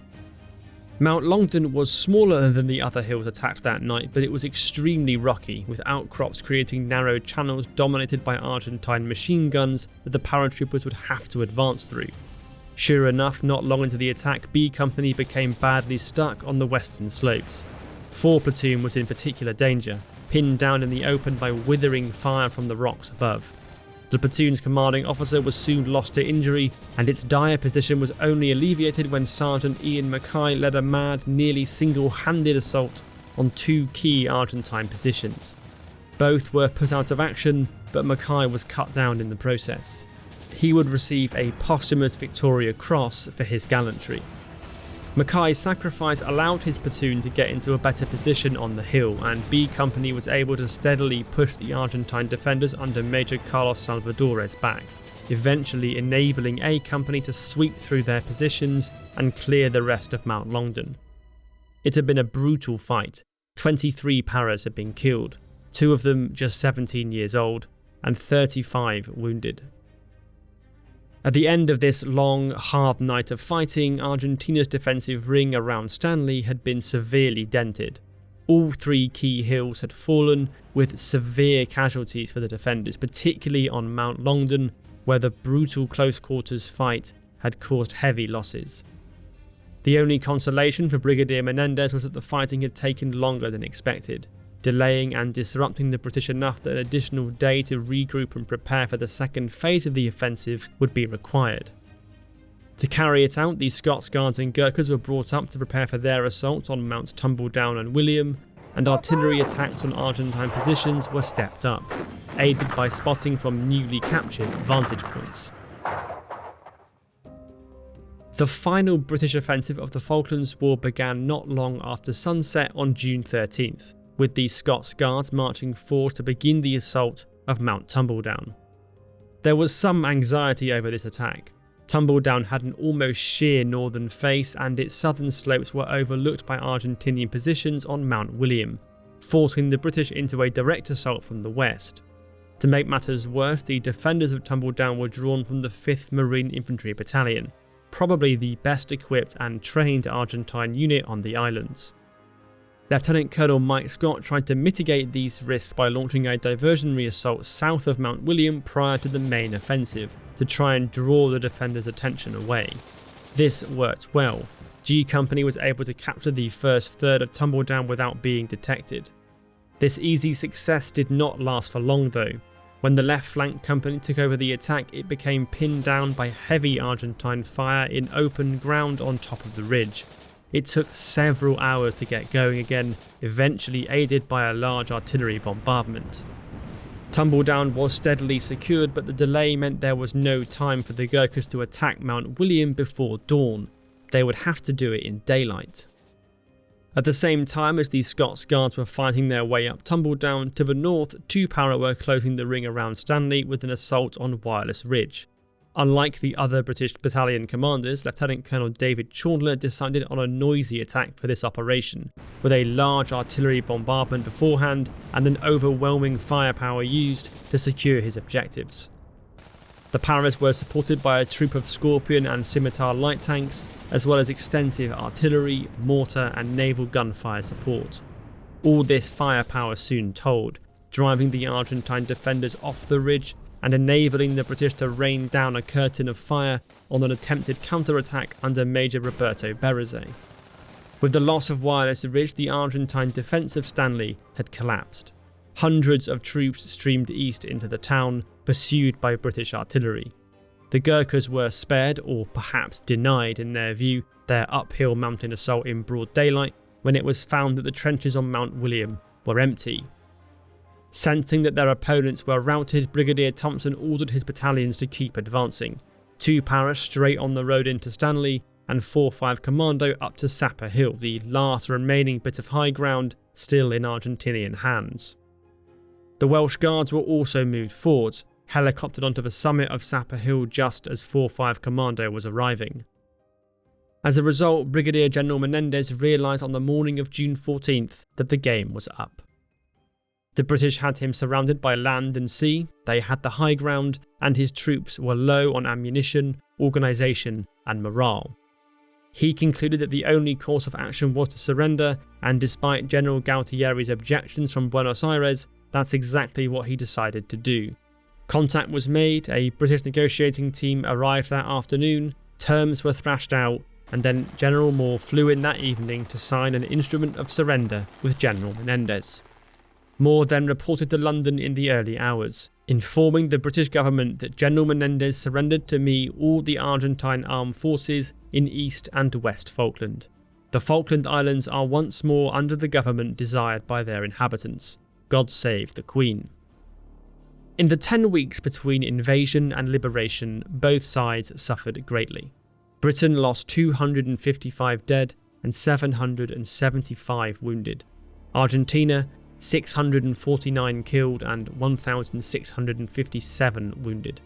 S1: Mount Longdon was smaller than the other hills attacked that night, but it was extremely rocky, with outcrops creating narrow channels dominated by Argentine machine guns that the paratroopers would have to advance through. Sure enough, not long into the attack, B Company became badly stuck on the western slopes. 4 Platoon was in particular danger, pinned down in the open by withering fire from the rocks above. The platoon's commanding officer was soon lost to injury, and its dire position was only alleviated when Sergeant Ian Mackay led a mad, nearly single-handed assault on 2 key Argentine positions. Both were put out of action, but Mackay was cut down in the process. He would receive a posthumous Victoria Cross for his gallantry. Mackay's sacrifice allowed his platoon to get into a better position on the hill, and B Company was able to steadily push the Argentine defenders under Major Carlos Salvador's back, eventually enabling A Company to sweep through their positions and clear the rest of Mount Longdon. It had been a brutal fight. 23 paras had been killed, 2 of them just 17 years old, and 35 wounded. At the end of this long, hard night of fighting, Argentina's defensive ring around Stanley had been severely dented. All 3 key hills had fallen, with severe casualties for the defenders, particularly on Mount Longdon, where the brutal close-quarters fight had caused heavy losses. The only consolation for Brigadier Menendez was that the fighting had taken longer than expected, delaying and disrupting the British enough that an additional day to regroup and prepare for the second phase of the offensive would be required. To carry it out, the Scots Guards and Gurkhas were brought up to prepare for their assault on Mounts Tumbledown and William, and artillery attacks on Argentine positions were stepped up, aided by spotting from newly captured vantage points. The final British offensive of the Falklands War began not long after sunset on June 13th. With the Scots Guards marching forward to begin the assault of Mount Tumbledown. There was some anxiety over this attack. Tumbledown had an almost sheer northern face, and its southern slopes were overlooked by Argentinian positions on Mount William, forcing the British into a direct assault from the west. To make matters worse, the defenders of Tumbledown were drawn from the 5th Marine Infantry Battalion, probably the best equipped and trained Argentine unit on the islands. Lieutenant Colonel Mike Scott tried to mitigate these risks by launching a diversionary assault south of Mount William prior to the main offensive, to try and draw the defenders' attention away. This worked well. G Company was able to capture the first third of Tumbledown without being detected. This easy success did not last for long though. When the left flank company took over the attack, it became pinned down by heavy Argentine fire in open ground on top of the ridge. it took several hours to get going again, eventually aided by a large artillery bombardment. Tumbledown was steadily secured, but the delay meant there was no time for the Gurkhas to attack Mount William before dawn. They would have to do it in daylight. At the same time as the Scots Guards were fighting their way up Tumbledown, to the north, 2 Para were closing the ring around Stanley with an assault on Wireless Ridge. Unlike the other British battalion commanders, Lieutenant Colonel David Chandler decided on a noisy attack for this operation, with a large artillery bombardment beforehand and an overwhelming firepower used to secure his objectives. The Paras were supported by a troop of Scorpion and Scimitar light tanks, as well as extensive artillery, mortar and naval gunfire support. All this firepower soon told, driving the Argentine defenders off the ridge and enabling the British to rain down a curtain of fire on an attempted counterattack under Major Roberto Berizet. With the loss of Wireless Ridge, the Argentine defence of Stanley had collapsed. Hundreds of troops streamed east into the town, pursued by British artillery. The Gurkhas were spared, or perhaps denied in their view, their uphill mountain assault in broad daylight when it was found that the trenches on Mount William were empty. Sensing that their opponents were routed, Brigadier Thompson ordered his battalions to keep advancing. 2 Para straight on the road into Stanley, and 4-5 Commando up to Sapper Hill, the last remaining bit of high ground still in Argentinian hands. The Welsh Guards were also moved forwards, helicoptered onto the summit of Sapper Hill just as 4-5 Commando was arriving. As a result, Brigadier General Menendez realised on the morning of June 14th that the game was up. The British had him surrounded by land and sea, they had the high ground, and his troops were low on ammunition, organisation and morale. He concluded that the only course of action was to surrender, and despite General Galtieri's objections from Buenos Aires, that's exactly what he decided to do. Contact was made, a British negotiating team arrived that afternoon, terms were thrashed out, and then General Moore flew in that evening to sign an instrument of surrender with General Menendez. Moore then reported to London in the early hours, informing the British government that General Menendez surrendered to me all the Argentine armed forces in East and West Falkland. The Falkland Islands are once more under the government desired by their inhabitants. God save the Queen. In the 10 weeks between invasion and liberation, both sides suffered greatly. Britain lost 255 dead and 775 wounded. Argentina, 649 killed and 1,657 wounded.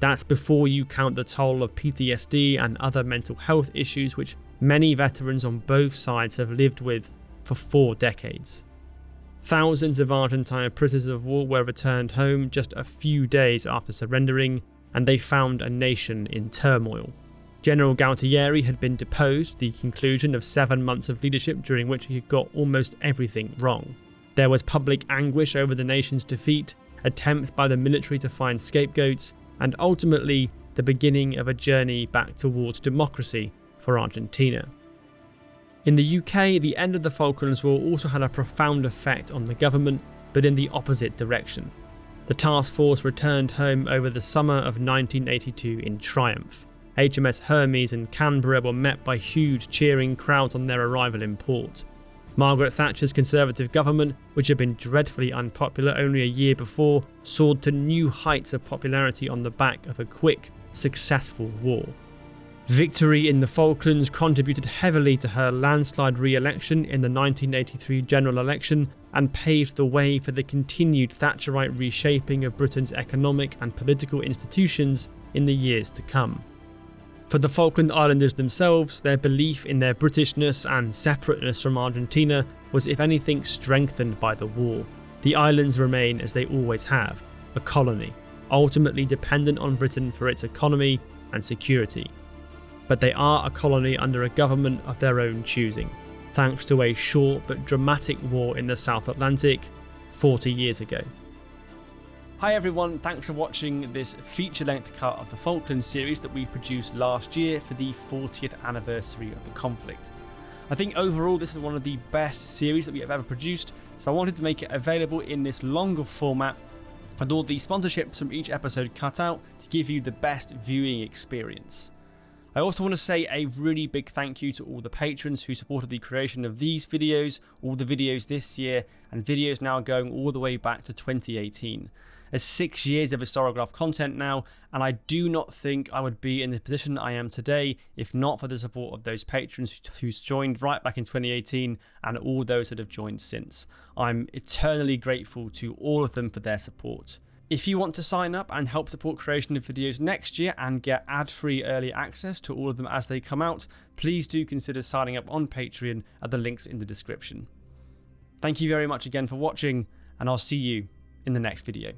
S1: That's before you count the toll of PTSD and other mental health issues which many veterans on both sides have lived with for 4 decades. Thousands of Argentine prisoners of war were returned home just a few days after surrendering, and they found a nation in turmoil. General Galtieri had been deposed, the conclusion of 7 months of leadership during which he had got almost everything wrong. There was public anguish over the nation's defeat, attempts by the military to find scapegoats, and ultimately the beginning of a journey back towards democracy for Argentina. In the UK, the end of the Falklands War also had a profound effect on the government, but in the opposite direction. The task force returned home over the summer of 1982 in triumph. HMS Hermes and Canberra were met by huge cheering crowds on their arrival in port. Margaret Thatcher's Conservative government, which had been dreadfully unpopular only a year before, soared to new heights of popularity on the back of a quick, successful war. Victory in the Falklands contributed heavily to her landslide re-election in the 1983 general election and paved the way for the continued Thatcherite reshaping of Britain's economic and political institutions in the years to come. For the Falkland Islanders themselves, their belief in their Britishness and separateness from Argentina was if anything strengthened by the war. The islands remain as they always have, a colony, ultimately dependent on Britain for its economy and security. But they are a colony under a government of their own choosing, thanks to a short but dramatic war in the South Atlantic 40 years ago. Hi everyone, thanks for watching this feature-length cut of the Falklands series that we produced last year for the 40th anniversary of the conflict. I think overall this is one of the best series that we have ever produced, so I wanted to make it available in this longer format with all the sponsorships from each episode cut out to give you the best viewing experience. I also want to say a really big thank you to all the patrons who supported the creation of these videos, all the videos this year, and videos now going all the way back to 2018. There's 6 years of Historigraph content now, and I do not think I would be in the position I am today if not for the support of those patrons who's joined right back in 2018 and all those that have joined since. I'm eternally grateful to all of them for their support. If you want to sign up and help support creation of videos next year and get ad-free early access to all of them as they come out, please do consider signing up on Patreon at the links in the description. Thank you very much again for watching, and I'll see you in the next video.